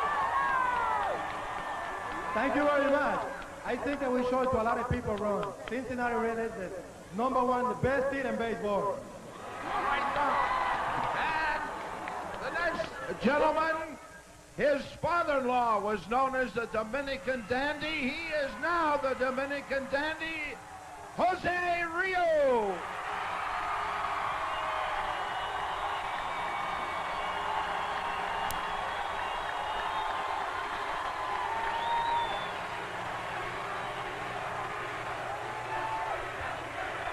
[SPEAKER 23] Thank you very much. I think that we showed to a lot of people wrong. Cincinnati Reds is the #1, the best team in baseball.
[SPEAKER 17] All right, and the next gentleman, his father-in-law was known as the Dominican Dandy. He is now the Dominican Dandy, Jose Rijo.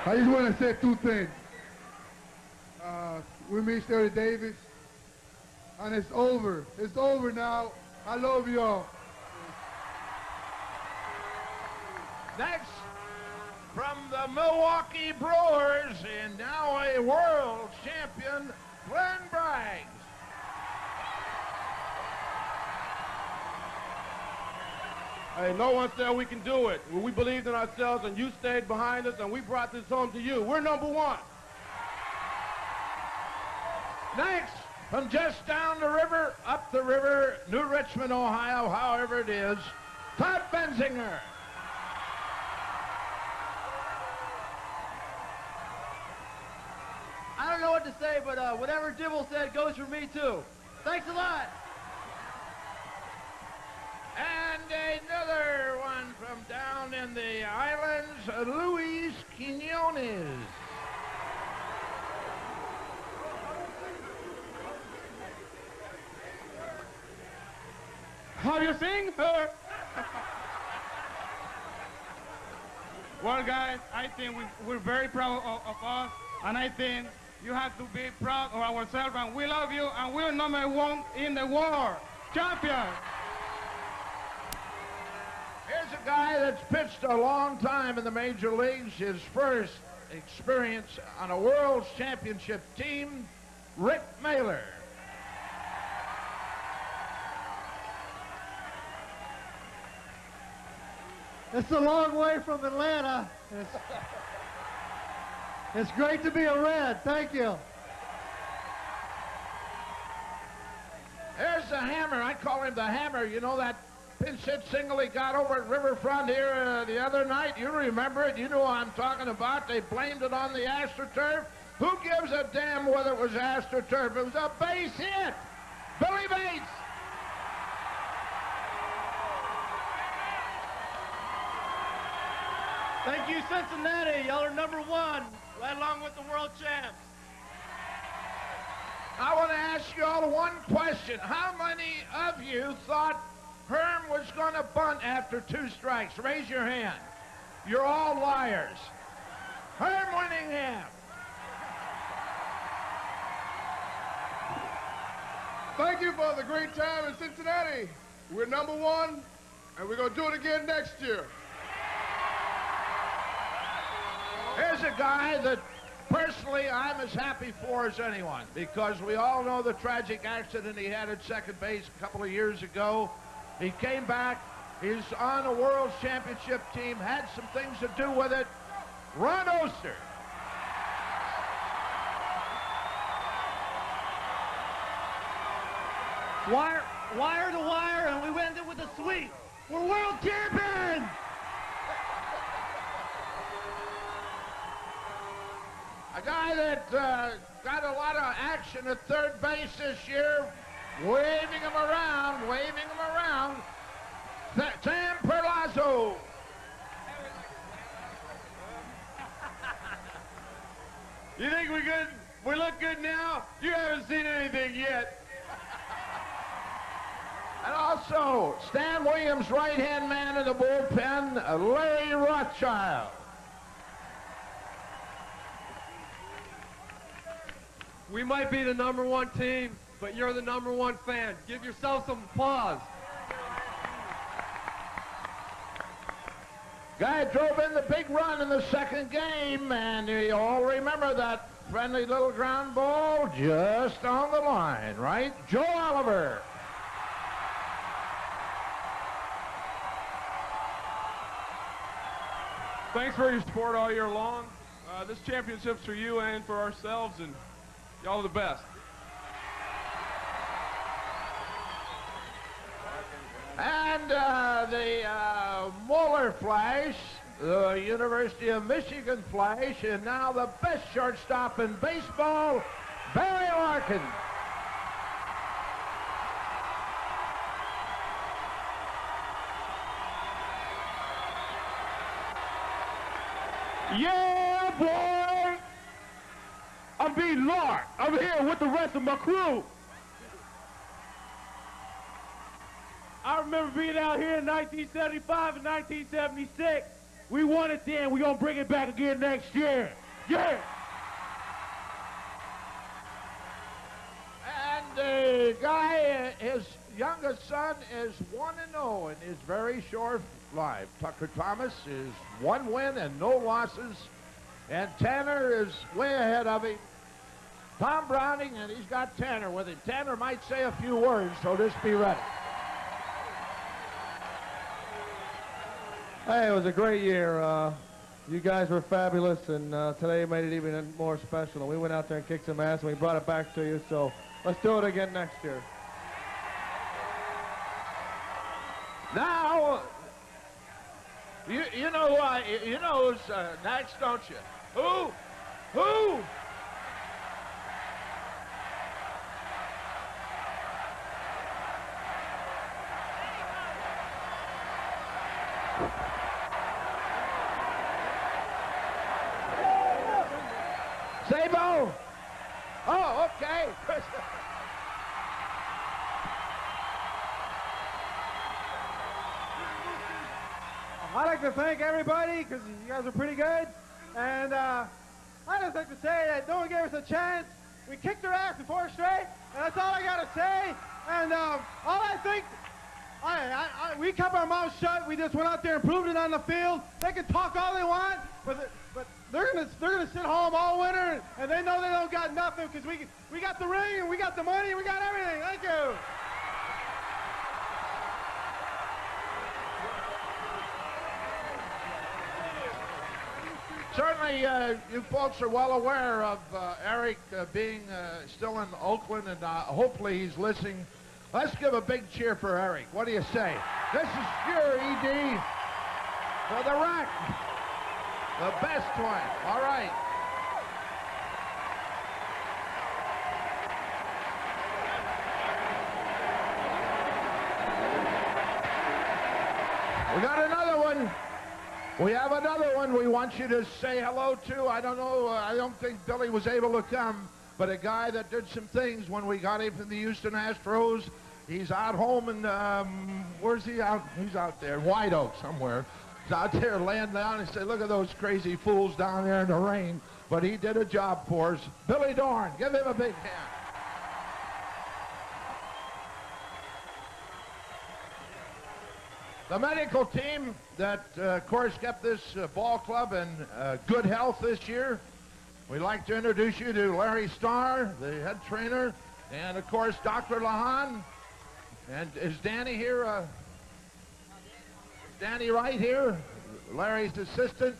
[SPEAKER 3] I just want to say 2 things. We miss Terry Davis. And it's over. It's over now. I love y'all.
[SPEAKER 17] Next, from the Milwaukee Brewers, and now a world champion, Glenn Braggs.
[SPEAKER 11] Hey, no one said we can do it. Well, we believed in ourselves, and you stayed behind us, and we brought this home to you. We're #1.
[SPEAKER 17] Next, from just down the river, up the river, New Richmond, Ohio, however it is, Todd Benzinger.
[SPEAKER 9] I don't know what to say, but whatever Dibble said goes for me, too. Thanks a lot.
[SPEAKER 17] And another one from down in the islands, Luis Quinones.
[SPEAKER 22] How you sing, her? Well, guys, I think we're very proud of us, and I think you have to be proud of ourselves, and we love you, and we're #1 in the world. Champion!
[SPEAKER 17] Here's a guy that's pitched a long time in the major leagues, his first experience on a World Championship team, Rick Mailer.
[SPEAKER 12] It's a long way from Atlanta. It's great to be a Red. Thank you.
[SPEAKER 17] There's the Hammer. I call him the Hammer. You know that pinch hit single he got over at Riverfront here the other night? You remember it. You know what I'm talking about. They blamed it on the AstroTurf. Who gives a damn whether it was AstroTurf? It was a base hit. Billy Bates.
[SPEAKER 12] Thank you, Cincinnati. Y'all are number one, right along with the world champs.
[SPEAKER 17] I want to ask you all one question. How many of you thought Herm was going to bunt after 2 strikes? Raise your hand. You're all liars. Herm Winningham.
[SPEAKER 3] Thank you for the great time in Cincinnati. We're number one, and we're going to do it again next year.
[SPEAKER 17] Here's a guy that personally I'm as happy for as anyone, because we all know the tragic accident he had at second base a couple of years ago. He came back. He's on a World Championship team, had some things to do with it. Ron Oster.
[SPEAKER 12] Wire to wire, and we ended with a sweep. We're world champions!
[SPEAKER 17] A guy that got a lot of action at third base this year, waving him around. Sam Perlazzo.
[SPEAKER 12] You think we're good? We look good now? You haven't seen anything yet.
[SPEAKER 17] And also, Stan Williams' right-hand man in the bullpen, Larry Rothschild.
[SPEAKER 10] We might be the number one team, but you're the number one fan. Give yourself some applause.
[SPEAKER 17] Guy drove in the big run in the second game, and you all remember that friendly little ground ball just on the line, right? Joe Oliver.
[SPEAKER 13] Thanks for your support all year long. This championship's for you and for ourselves, and y'all are the best.
[SPEAKER 17] And the Mueller Flash, the University of Michigan Flash, and now the best shortstop in baseball, Barry Larkin.
[SPEAKER 12] Yeah, boy! I'm being Lark. I'm here with the rest of my crew. I remember being out here in 1975 and 1976. We won it then. We're going to bring it back again next year. Yeah!
[SPEAKER 17] And the guy, his youngest son is 1-0 in his very short life. Tucker Thomas is 1 win and no losses. And Tanner is way ahead of him. Tom Browning, and he's got Tanner with him. Tanner might say a few words, so just be ready.
[SPEAKER 18] Hey, it was a great year. You guys were fabulous, and today made it even more special. And we went out there and kicked some ass, and we brought it back to you, so let's do it again next year.
[SPEAKER 17] Now, you know who's next, don't you? Who? Sabo? Oh, okay.
[SPEAKER 12] I'd like to thank everybody because you guys are pretty good. And I'd just like to say that no one gave us a chance. We kicked their ass in 4 straight, and that's all I got to say. And all I think, we kept our mouths shut. We just went out there and proved it on the field. They can talk all they want, but they're gonna sit home all winter, and they know they don't got nothing because we got the ring, and we got the money, and we got everything. Thank you.
[SPEAKER 17] Certainly, you folks are well aware of Eric being still in Oakland, and hopefully he's listening. Let's give a big cheer for Eric. What do you say? This is your ED for the Rack. The best one. All right. We got another one. We have another one we want you to say hello to. I don't know, I don't think Billy was able to come, but a guy that did some things when we got him from the Houston Astros. He's out home in, where's he out? He's out there, White Oak somewhere. He's out there laying down and say, look at those crazy fools down there in the rain. But he did a job for us. Billy Dorn, give him a big hand. The medical team that, of course, kept this ball club in good health this year. We'd like to introduce you to Larry Starr, the head trainer, and, of course, Dr. Lahan. And is Danny here? Danny right here? Larry's assistant.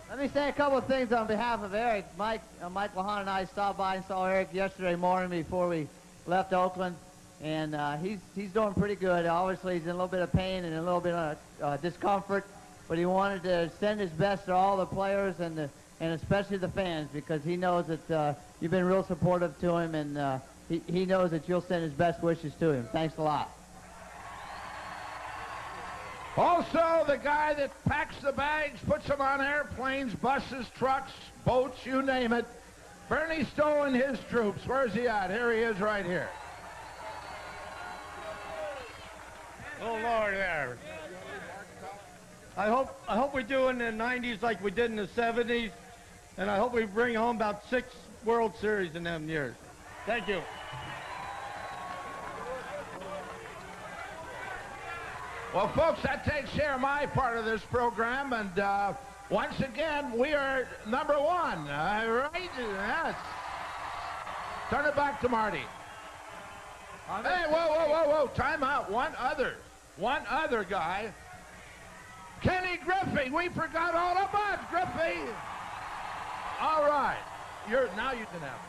[SPEAKER 5] Let me say a couple of things on behalf of Eric. Mike Lahan and I stopped by and saw Eric yesterday morning before we left Oakland. And he's doing pretty good. Obviously, he's in a little bit of pain and a little bit of discomfort, but he wanted to send his best to all the players and especially the fans, because he knows that you've been real supportive to him, and he knows that you'll send his best wishes to him. Thanks a lot.
[SPEAKER 17] Also, the guy that packs the bags, puts them on airplanes, buses, trucks, boats, you name it, Bernie Stowe and his troops. Where's he at? Here he is right here.
[SPEAKER 19] Oh, Lord, there. I hope we do in the 90s like we did in the 70s, and I hope we bring home about 6 World Series in them years. Thank you.
[SPEAKER 17] Well, folks, that takes care of my part of this program, and once again, we are number 1, right? Yes. Turn it back to Marty. Hey, whoa, time out. One other guy. Kenny Griffey. We forgot all about Griffey. All right. Now you can have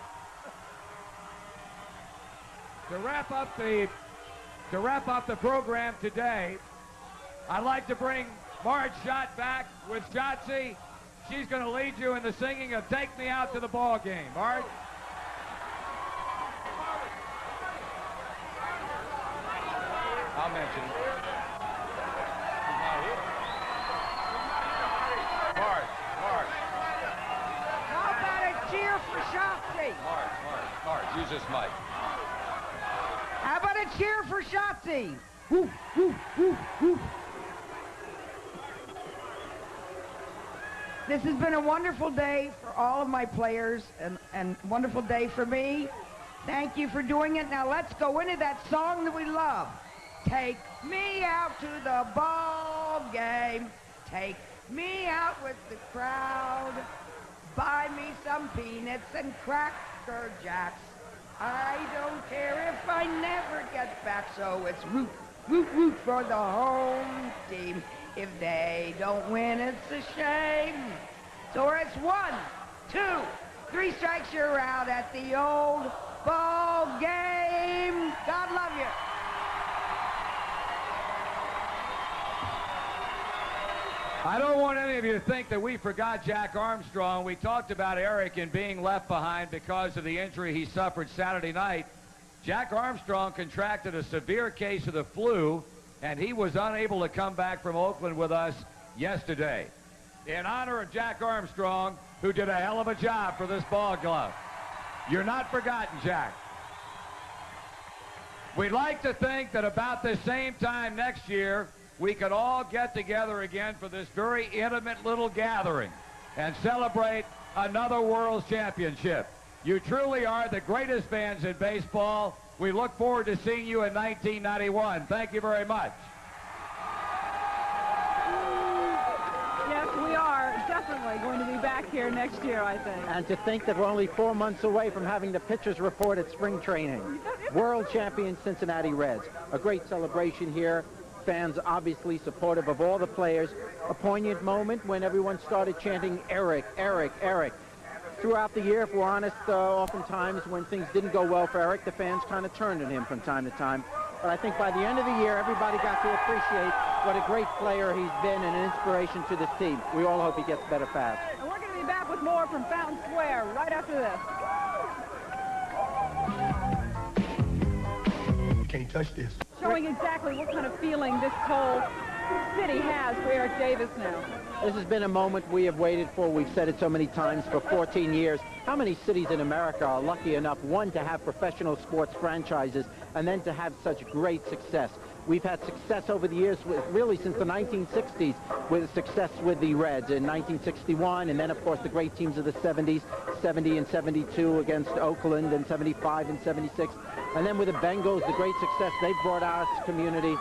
[SPEAKER 17] it.
[SPEAKER 16] To wrap up the program today, I'd like to bring Marge Schott back with Shotzi. She's going to lead you in the singing of Take Me Out to the Ball Game. Marge? I'll mention it. Marge.
[SPEAKER 8] How about a cheer for Shotzi?
[SPEAKER 16] Marge, use this mic.
[SPEAKER 8] How about a cheer for Shotzi? Woo, woo, woo, woo. This has been a wonderful day for all of my players and wonderful day for me. Thank you for doing it. Now let's go into that song that we love. Take me out to the ball game. Take me out with the crowd. Buy me some peanuts and Cracker Jacks. I don't care if I never get back. So it's root, root, root for the home team. If they don't win, it's a shame. So it's 1, 2, 3 strikes, you're out at the old ball game. God love you.
[SPEAKER 16] I don't want any of you to think that we forgot Jack Armstrong. We talked about Eric and being left behind because of the injury he suffered Saturday night. Jack Armstrong contracted a severe case of the flu, and he was unable to come back from Oakland with us yesterday. In honor of Jack Armstrong, who did a hell of a job for this ball club. You're not forgotten, Jack. We'd like to think that about the same time next year, we could all get together again for this very intimate little gathering and celebrate another World Championship. You truly are the greatest fans in baseball. We look forward to seeing you in 1991. Thank you very much.
[SPEAKER 2] Yes, we are definitely going to be back here next year, I think.
[SPEAKER 1] And to think that we're only 4 months away from having the pitchers report at spring training. World champion Cincinnati Reds. A great celebration here. fans obviously supportive of all the players. A poignant moment when everyone started chanting Eric, Eric, Eric. Throughout the year, if we're honest, oftentimes when things didn't go well for Eric, the fans kind of turned on him from time to time. But I think by the end of the year, everybody got to appreciate what a great player he's been and an inspiration to this team. We all hope he gets better fast.
[SPEAKER 2] And we're going to be back with more from Fountain Square right after this.
[SPEAKER 23] You can't touch this.
[SPEAKER 2] Showing exactly what kind of feeling this whole city has for Eric Davis now.
[SPEAKER 1] This has been a moment we have waited for. We've said it so many times for 14 years. How many cities in America are lucky enough, one, to have professional sports franchises, and then to have such great success? We've had success over the years, really since the 1960s, with success with the Reds in 1961, and then, of course, the great teams of the 70s, 70 and 72 against Oakland, and 75 and 76. And then with the Bengals, the great success they brought our community.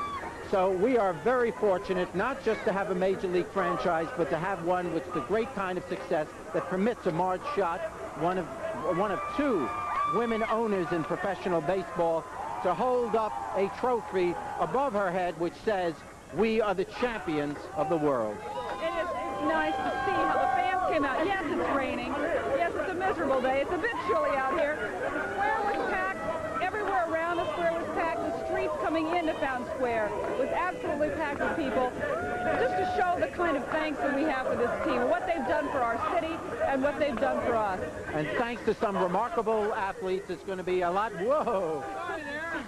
[SPEAKER 1] So we are very fortunate not just to have a major league franchise, but to have one with the great kind of success that permits a Marge Schott, one of two women owners in professional baseball, to hold up a trophy above her head which says, "We are the champions of the world."
[SPEAKER 2] It's nice to see how the fans came out. Yes, it's raining. Yes, it's a miserable day. It's a bit chilly out here. The square was packed. Everywhere around the square was packed. The streets coming into Fountain Square was absolutely packed with people, just to show the kind of thanks that we have for this team, and what they've done for our city and what they've done for us.
[SPEAKER 1] And thanks to some remarkable athletes, it's going to be a lot. Whoa!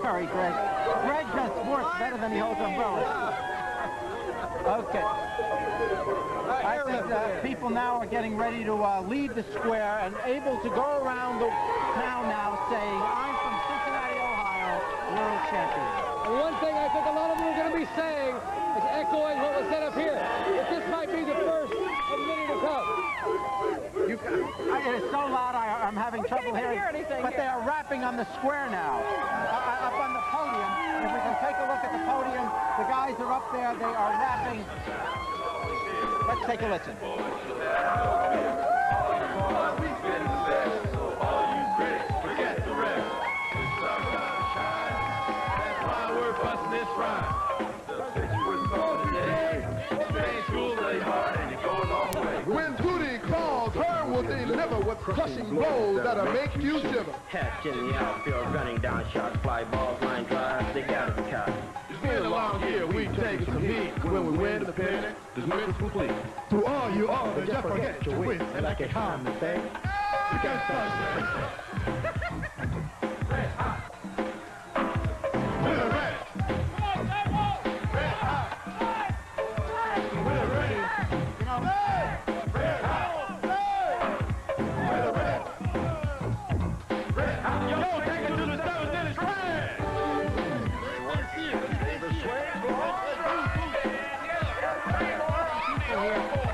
[SPEAKER 1] Sorry, Greg. Greg does sports better than he holds umbrellas. Okay. I think people now are getting ready to leave the square and able to go around the town now saying, "I'm from Cincinnati, Ohio, world champion."
[SPEAKER 10] And one thing I think a lot of them are going to be saying is echoing what was said up here, that this might be the first of many to come.
[SPEAKER 1] It is so loud, I'm having trouble hearing. But they are rapping on the square now, up on the podium. If we can take a look at the podium, the guys are up there. They are rapping. Let's take a listen.
[SPEAKER 3] When duty calls, her will deliver with crushing blows that'll make you shiver.
[SPEAKER 7] Hatch in the outfield, running down shots, fly balls, line drives, they got it cut.
[SPEAKER 3] It's been a long year, we take it to meet. When we win the pennant, this mission complete. To all you all that just forget your win, and like a calm the thing, you can't touch it. Red hot. With a red. Red hot. With a red. You know, red hot. With a red. Red hot. Yo, take it to the 7th inning stretch.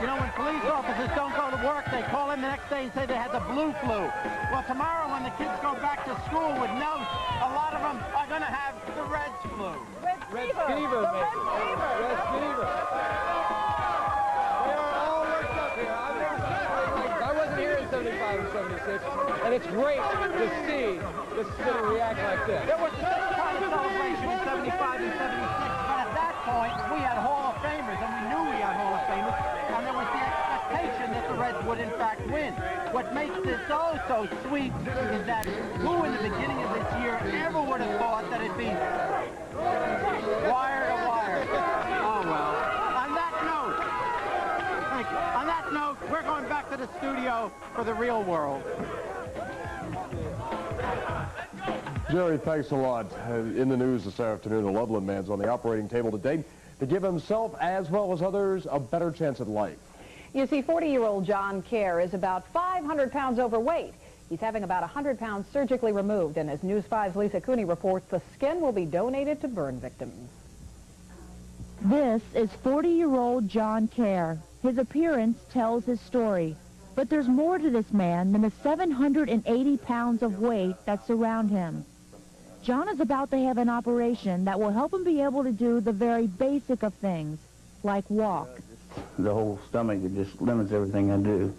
[SPEAKER 1] You know, when police officers don't go to work, they call in the next day and say they had the blue flu. Well, tomorrow when the kids go back to school with notes, a lot of them are going to have the red flu.
[SPEAKER 2] Red fever.
[SPEAKER 10] Red fever. They are all worked up here. I wasn't here in 75 and 76, and it's great to see the city react like this.
[SPEAKER 1] There was the same kind of celebration in 75 and 76, but at that point, we had Hall of Famers, and we knew we had Hall of Famers, and there was the expectation that the Reds would, in fact, win. What makes this so sweet is that who, in the beginning of this year, ever would have thought that it'd be wire to wire? Oh, well. On that note, thank you. On that note, we're going back to the studio for the real world.
[SPEAKER 14] Jerry, thanks a lot. In the news this afternoon, the Loveland man's on the operating table today to give himself, as well as others, a better chance at life.
[SPEAKER 20] You see, 40-year-old John Kerr is about 500 pounds overweight. He's having about 100 pounds surgically removed, and as News 5's Lisa Cooney reports, the skin will be donated to burn victims.
[SPEAKER 24] This is 40-year-old John Kerr. His appearance tells his story. But there's more to this man than the 780 pounds of weight that surround him. John is about to have an operation that will help him be able to do the very basic of things, like walk.
[SPEAKER 25] The whole stomach, it just limits everything I do.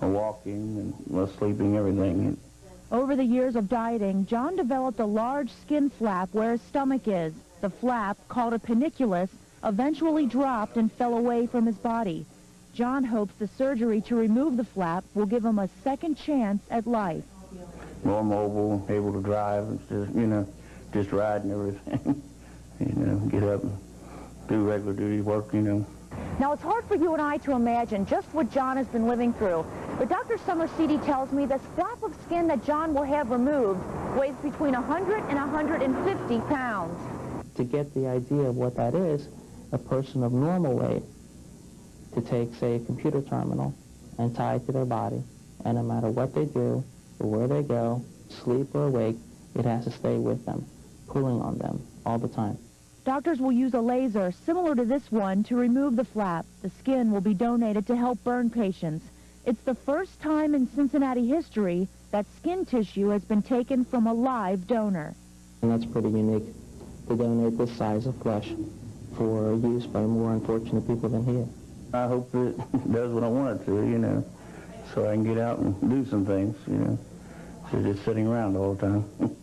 [SPEAKER 25] My walking and my sleeping, everything.
[SPEAKER 24] Over the years of dieting, John developed a large skin flap where his stomach is. The flap, called a piniculus, eventually dropped and fell away from his body. John hopes the surgery to remove the flap will give him a second chance at life.
[SPEAKER 25] More mobile, able to drive, just, you know, just ride and everything. You know, get up and do regular duty work, you know.
[SPEAKER 24] Now, it's hard for you and I to imagine just what John has been living through, but Dr. Summerseedy tells me the flap of skin that John will have removed weighs between 100 and 150 pounds.
[SPEAKER 4] To get the idea of what that is, a person of normal weight to take, say, a computer terminal and tie it to their body, and no matter what they do or where they go, sleep or awake, it has to stay with them, pulling on them all the time.
[SPEAKER 24] Doctors will use a laser similar to this one to remove the flap. The skin will be donated to help burn patients. It's the first time in Cincinnati history that skin tissue has been taken from a live donor.
[SPEAKER 4] And that's pretty unique, to donate this size of flesh for use by more unfortunate people than he is.
[SPEAKER 25] I hope it does what I want it to, you know, so I can get out and do some things, you know, instead of just sitting around all the time.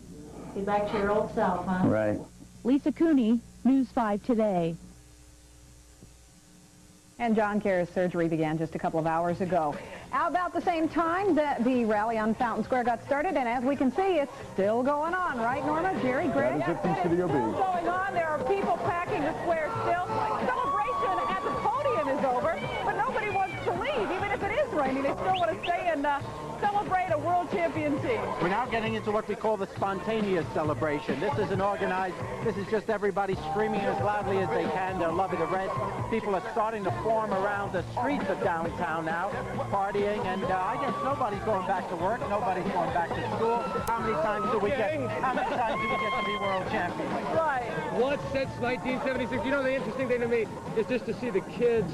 [SPEAKER 24] Be back to your old self, huh?
[SPEAKER 25] Right.
[SPEAKER 24] Lisa Cooney, News 5 Today.
[SPEAKER 20] And John Kerr's surgery began just a couple of hours ago. About the same time that the rally on Fountain Square got started, and as we can see, it's still going on, right, Norma? Jerry, Greg?
[SPEAKER 14] That is it from Studio B.
[SPEAKER 2] Still going on. There are people packing the square still. Celebration at the podium is over, but nobody wants to leave. Even if it is raining, they still want to stay and celebrate a world champion team.
[SPEAKER 1] We're now getting into what we call the spontaneous celebration. This isn't organized. This is just everybody screaming as loudly as they can. They're loving the Reds. People are starting to form around the streets of downtown now, partying, and I guess nobody's going back to work. Nobody's going back to school. How many times do we get to be world champions?
[SPEAKER 2] Right.
[SPEAKER 10] Once since 1976. You know, the interesting thing to me is just to see the kids,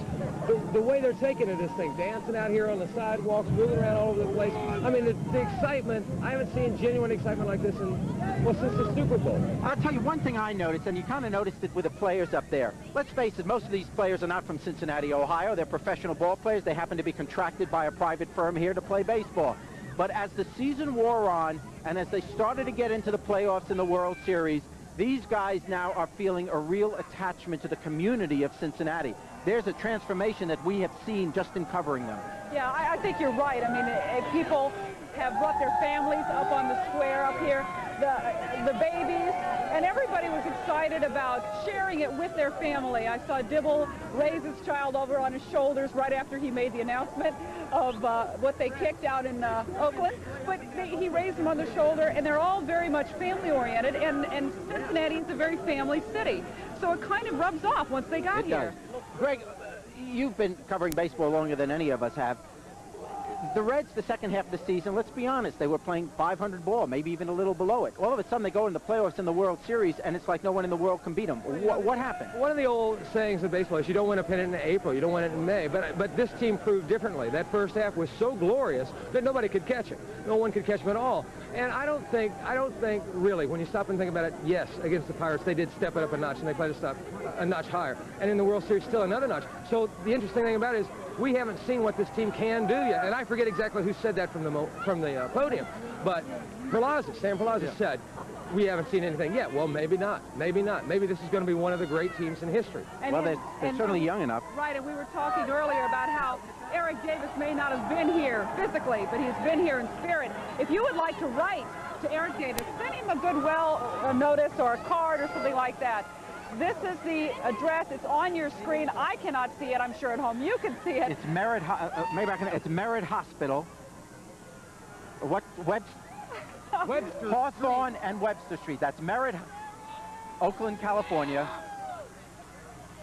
[SPEAKER 10] the way they're taking to this thing, dancing out here on the sidewalks, moving around all over the place. I mean, the excitement, I haven't seen genuine excitement like this since the Super Bowl.
[SPEAKER 1] I'll tell you one thing I noticed, and you kind of noticed it with the players up there. Let's face it, most of these players are not from Cincinnati, Ohio. They're professional ball players. They happen to be contracted by a private firm here to play baseball. But as the season wore on, and as they started to get into the playoffs in the World Series, these guys now are feeling a real attachment to the community of Cincinnati. There's a transformation that we have seen just in covering them.
[SPEAKER 2] Yeah, I think you're right. I mean, people have brought their families up on the square up here, the babies, and everybody was excited about sharing it with their family. I saw Dibble raise his child over on his shoulders right after he made the announcement of what they kicked out in Oakland, but he raised him on the shoulder, and they're all very much family-oriented, and Cincinnati is a very family city, so it kind of rubs off once they got here.
[SPEAKER 1] Greg, you've been covering baseball longer than any of us have. The Reds, the second half of the season, let's be honest, they were playing 500 ball, maybe even a little below it. All of a sudden, they go in the playoffs in the World Series, and it's like no one in the world can beat them. What happened?
[SPEAKER 10] One of the old sayings of baseball is you don't win a pennant in April, you don't win it in May. But this team proved differently. That first half was so glorious that nobody could catch it. No one could catch them at all. And I don't think really, when you stop and think about it, yes, against the Pirates, they did step it up a notch, and they played a notch higher. And in the World Series, still another notch. So the interesting thing about it is we haven't seen what this team can do yet. And I forget exactly who said that from the podium. But Sam Perlazis said, we haven't seen anything yet. Well, maybe not. Maybe not. Maybe this is going to be one of the great teams in history.
[SPEAKER 1] Well, they're certainly young enough.
[SPEAKER 2] Right, and we were talking earlier about how Eric Davis may not have been here physically, but he's been here in spirit. If you would like to write to Eric Davis, send him a goodwill notice or a card or something like that. This is the address. It's on your screen. I cannot see it. I'm sure at home you can see it.
[SPEAKER 1] It's Merritt. It's Merritt Hospital. Webster Hawthorne and Webster Street. That's Merritt, Oakland, California.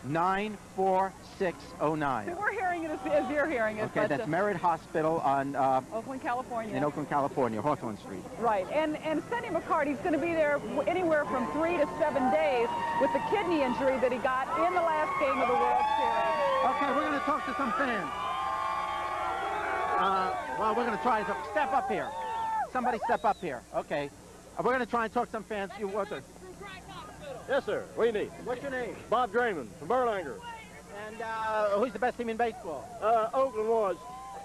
[SPEAKER 1] 94609.
[SPEAKER 2] So we're hearing it as you're hearing it.
[SPEAKER 1] Okay, that's Merritt Hospital on
[SPEAKER 2] Oakland, California.
[SPEAKER 1] In Oakland, California, Hawthorne Street.
[SPEAKER 2] Right, and send him a card. He's going to be there anywhere from 3 to 7 days with the kidney injury that he got in the last game of the World Series.
[SPEAKER 1] Okay, we're going to talk to some fans. Well, we're going to try to step up here. Somebody step up here. Okay, we're going to try and talk to some fans.
[SPEAKER 6] Yes, sir. What do you need?
[SPEAKER 1] What's your name?
[SPEAKER 6] Bob Draymond from Berlanger.
[SPEAKER 1] And who's the best team in baseball?
[SPEAKER 6] Oakland was.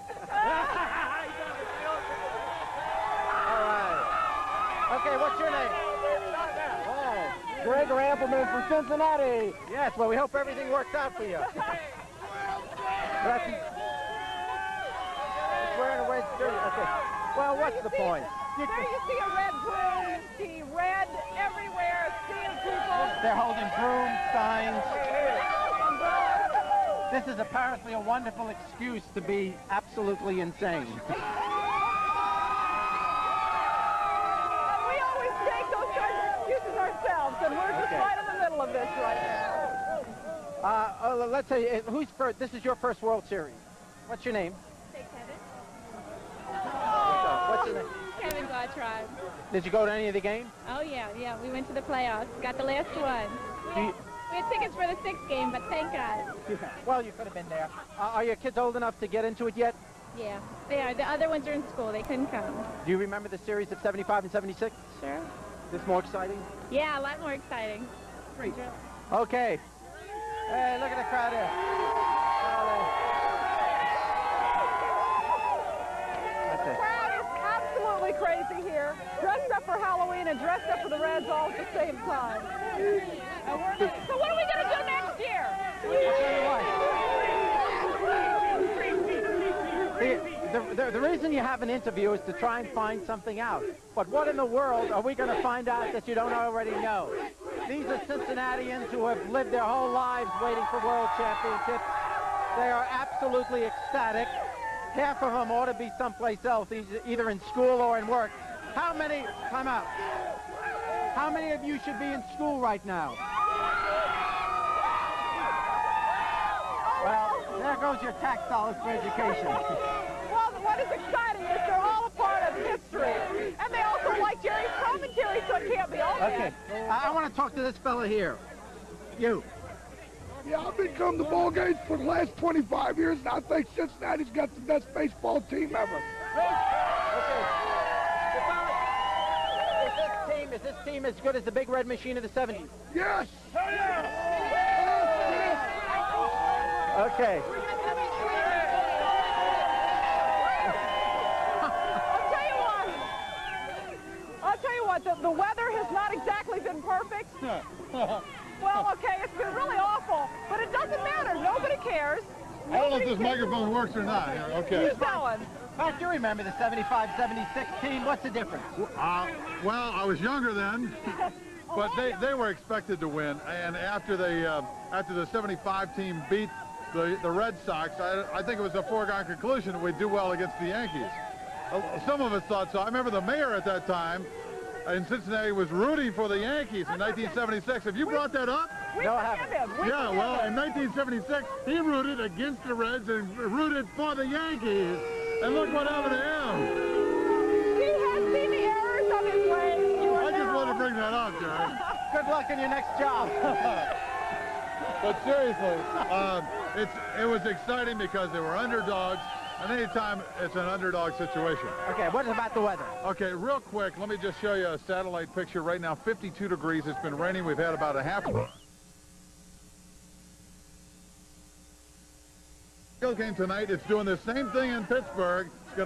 [SPEAKER 1] All right. Okay, what's your name? Oh, Greg Rampleman from Cincinnati. Yes, well, we hope everything works out for you. That's wearing a red shirt. Okay. Well, what's the point?
[SPEAKER 2] There you see a red broom. You see red everywhere. Seeing people.
[SPEAKER 1] They're holding brooms, signs. This is apparently a wonderful excuse to be absolutely insane. Ourselves, and we're just right in the middle of this right now. Let's say, who's first? This is your first World Series. What's your name?
[SPEAKER 9] Kevin.
[SPEAKER 1] What's your name?
[SPEAKER 9] Kevin Gottrod.
[SPEAKER 1] Did you go to any of the games?
[SPEAKER 9] Oh, yeah. We went to the playoffs. Got the last one. We had tickets for the 6th game, but thank God.
[SPEAKER 1] Well, you could have been there. Are your kids old enough to get into it yet?
[SPEAKER 9] Yeah, they are. The other ones are in school. They couldn't come.
[SPEAKER 1] Do you remember the series of 75 and 76?
[SPEAKER 9] Sure.
[SPEAKER 1] This more exciting?
[SPEAKER 9] Yeah, a lot more exciting.
[SPEAKER 1] Great. Okay. Hey, look at the crowd here.
[SPEAKER 2] The crowd is absolutely crazy here. Dressed up for Halloween and dressed up for the Reds all at the same time. So what are we going to do next year?
[SPEAKER 1] The reason you have an interview is to try and find something out. But what in the world are we going to find out that you don't already know? These are Cincinnatians who have lived their whole lives waiting for world championships. They are absolutely ecstatic. Half of them ought to be someplace else, either in school or in work. How many, time out, how many of you should be in school right now? Well, there goes your tax dollars for education.
[SPEAKER 2] Well, what is exciting is they're all a part of history. And they also like Jerry's commentary, so it can't be all bad.
[SPEAKER 1] Okay, I want to talk to this fella here. You.
[SPEAKER 23] Yeah, I've been coming to ball games for the last 25 years, and I think Cincinnati's got the best baseball team ever.
[SPEAKER 1] Is this team as good as the Big Red Machine of the 70s?
[SPEAKER 23] Yes!
[SPEAKER 1] Okay.
[SPEAKER 2] I'll tell you what, the weather has not exactly been perfect. Well, okay, it's been really awful, but it doesn't matter. Nobody cares.
[SPEAKER 17] I don't know if this microphone works or not. Okay.
[SPEAKER 2] Who's going?
[SPEAKER 1] Pat, you remember the 75-76 team. What's the difference?
[SPEAKER 17] Well, I was younger then, but they were expected to win. And after the 75 team beat the Red Sox, I think it was a foregone conclusion that we'd do well against the Yankees. Some of us thought so. I remember the mayor at that time in Cincinnati was rooting for the Yankees in 1976. Have you brought that up?
[SPEAKER 1] No, I haven't.
[SPEAKER 17] Yeah, well, in 1976, he rooted against the Reds and rooted for the Yankees. And look what happened to him.
[SPEAKER 2] He has seen the errors of his ways.
[SPEAKER 17] I just wanted to bring that up, Jerry.
[SPEAKER 1] Good luck in your next job.
[SPEAKER 17] But seriously, it was exciting because they were underdogs. And anytime it's an underdog situation.
[SPEAKER 1] Okay, what about the weather?
[SPEAKER 17] Okay, real quick, let me just show you a satellite picture. Right now, 52 degrees. It's been raining. We've had about a half game tonight. It's doing the same thing in Pittsburgh. In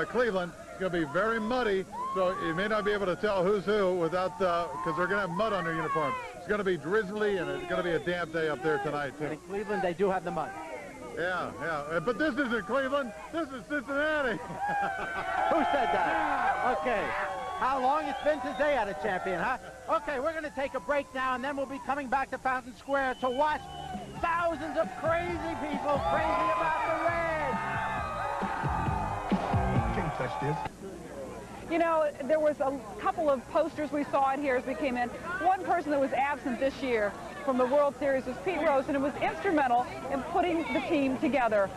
[SPEAKER 17] Cleveland. It's going to be very muddy, so you may not be able to tell who's who without because they're going to have mud on their uniform. It's going to be drizzly, and it's going to be a damp day up there tonight, too.
[SPEAKER 1] In Cleveland, they do have the mud.
[SPEAKER 17] Yeah. But this isn't Cleveland. This is Cincinnati.
[SPEAKER 1] Who said that? Okay. How long it's been since they had a champion, huh? Okay, we're going to take a break now, and then we'll be coming back to Fountain Square to watch thousands of crazy people crazy about the Reds.
[SPEAKER 23] Can't touch this.
[SPEAKER 2] You know, there was a couple of posters we saw in here as we came in. One person that was absent this year from the World Series was Pete Rose, and it was instrumental in putting the team together.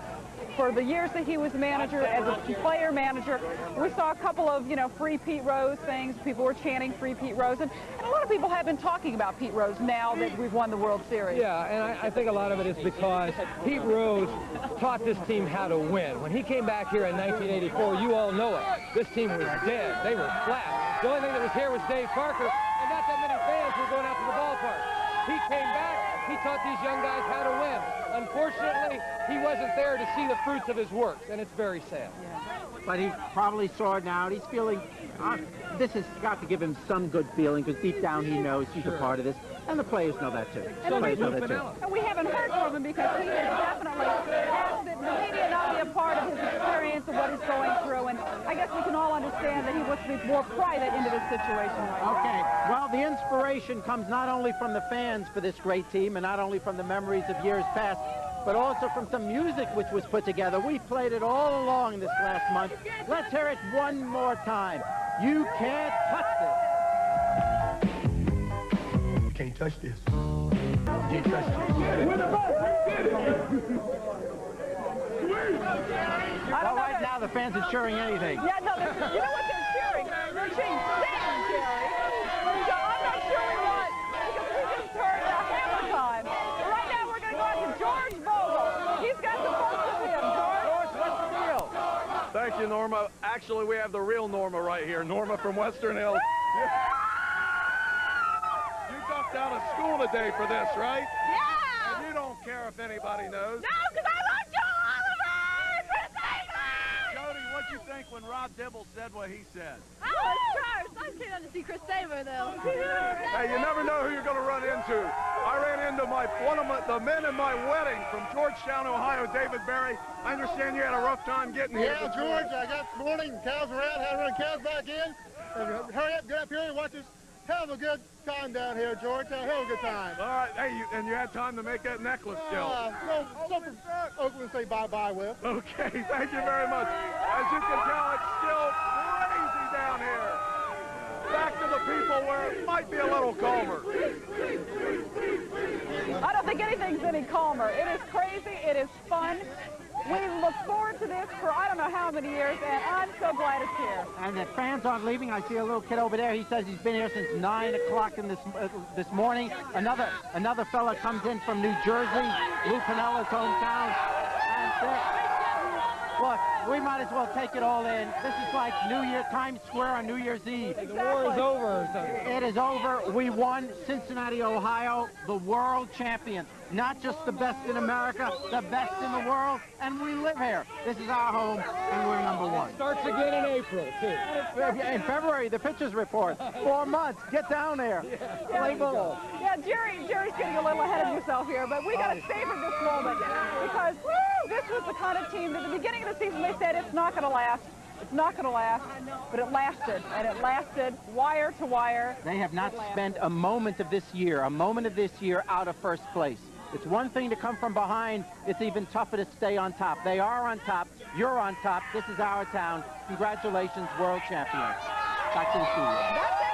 [SPEAKER 2] For the years that he was manager, as a player manager, we saw a couple of, free Pete Rose things. People were chanting free Pete Rose, and a lot of people have been talking about Pete Rose now that we've won the World Series.
[SPEAKER 10] Yeah, and I think a lot of it is because Pete Rose taught this team how to win. When he came back here in 1984, you all know it. This team was dead. They were flat. The only thing that was here was Dave Parker, and not that many fans were going out to the ballpark. He came back, he taught these young guys how to win. Unfortunately, he wasn't there to see the fruits of his work, and it's very sad.
[SPEAKER 1] But he probably saw it now, and he's feeling, this has got to give him some good feeling, because deep down he knows he's a part of this, and the players know that too.
[SPEAKER 2] And we haven't heard from him because he is definitely asked that the media not be a part of his experience of what he's going through, and I guess we can all understand that he wants to be more private into this situation right now.
[SPEAKER 1] Okay, well, the inspiration comes not only from the fans for this great team, and not only from the memories of years past, but also from some music which was put together. We played it all along this last month. Let's hear it one more time. You can't touch this.
[SPEAKER 23] You can't touch this. You can't touch this.
[SPEAKER 1] Well, right now the fans are cheering anything.
[SPEAKER 2] Yeah, no, you know what they're cheering? They're cheering sing, Jerry. I'm not sure we want, because we just heard the hammer time. But right now we're going to go out to George Vogel. He's got some folks with him. George, what's the deal?
[SPEAKER 6] Thank you, Norma. Actually, we have the real Norma right here. Norma from Western Hills. You ducked out of school today for this, right?
[SPEAKER 2] Yeah!
[SPEAKER 6] And you don't care if anybody knows.
[SPEAKER 2] No, because I love Joe Oliver!
[SPEAKER 6] Jody, what'd you think when Rob Dibble said what he said?
[SPEAKER 9] I was charged. I stayed on to see Chris Saber, though.
[SPEAKER 6] Hey, you never know who you're going to run into. I ran into the men in my wedding from Georgetown, Ohio, David Barry. I understand you had a rough time getting here.
[SPEAKER 23] Yeah, George, I got this morning, cows were out, had to run cows back in. And hurry up, get up here and watch us have a good time down here, George. Have a good time.
[SPEAKER 6] All right, hey, and you had time to make that necklace still.
[SPEAKER 23] Something Oakland say bye-bye with.
[SPEAKER 6] Okay, thank you very much. As you can tell, it's still crazy down here. Back to the people where it might be a little calmer.
[SPEAKER 2] I don't think anything's any calmer. It is crazy. It is fun. We look forward to this for I don't know how many years, and I'm so glad it's here.
[SPEAKER 1] And the fans aren't leaving. I see a little kid over there. He says he's been here since 9 o'clock in this morning. Another fella comes in from New Jersey, Lou Piniella's hometown. And look, we might as well take it all in. This is like New Year, Times Square on New Year's Eve.
[SPEAKER 10] The war is over.
[SPEAKER 1] It is over. We won Cincinnati, Ohio, the world champion. Not just the best in America, the best in the world, and we live here. This is our home, and we're number one.
[SPEAKER 10] Starts again in April, too.
[SPEAKER 1] In February, the pitchers report. 4 months. Get down there. Play ball.
[SPEAKER 2] Yeah, Jerry's getting a little ahead of himself here, but we got to savor this moment because this was the kind of team that at the beginning of the season they said it's not going to last. It's not going to last, but it lasted, and it lasted wire to wire.
[SPEAKER 1] They have not spent a moment of this year out of first place. It's one thing to come from behind. It's even tougher to stay on top. They are on top. You're on top. This is our town. Congratulations, world champions. Back to the studio.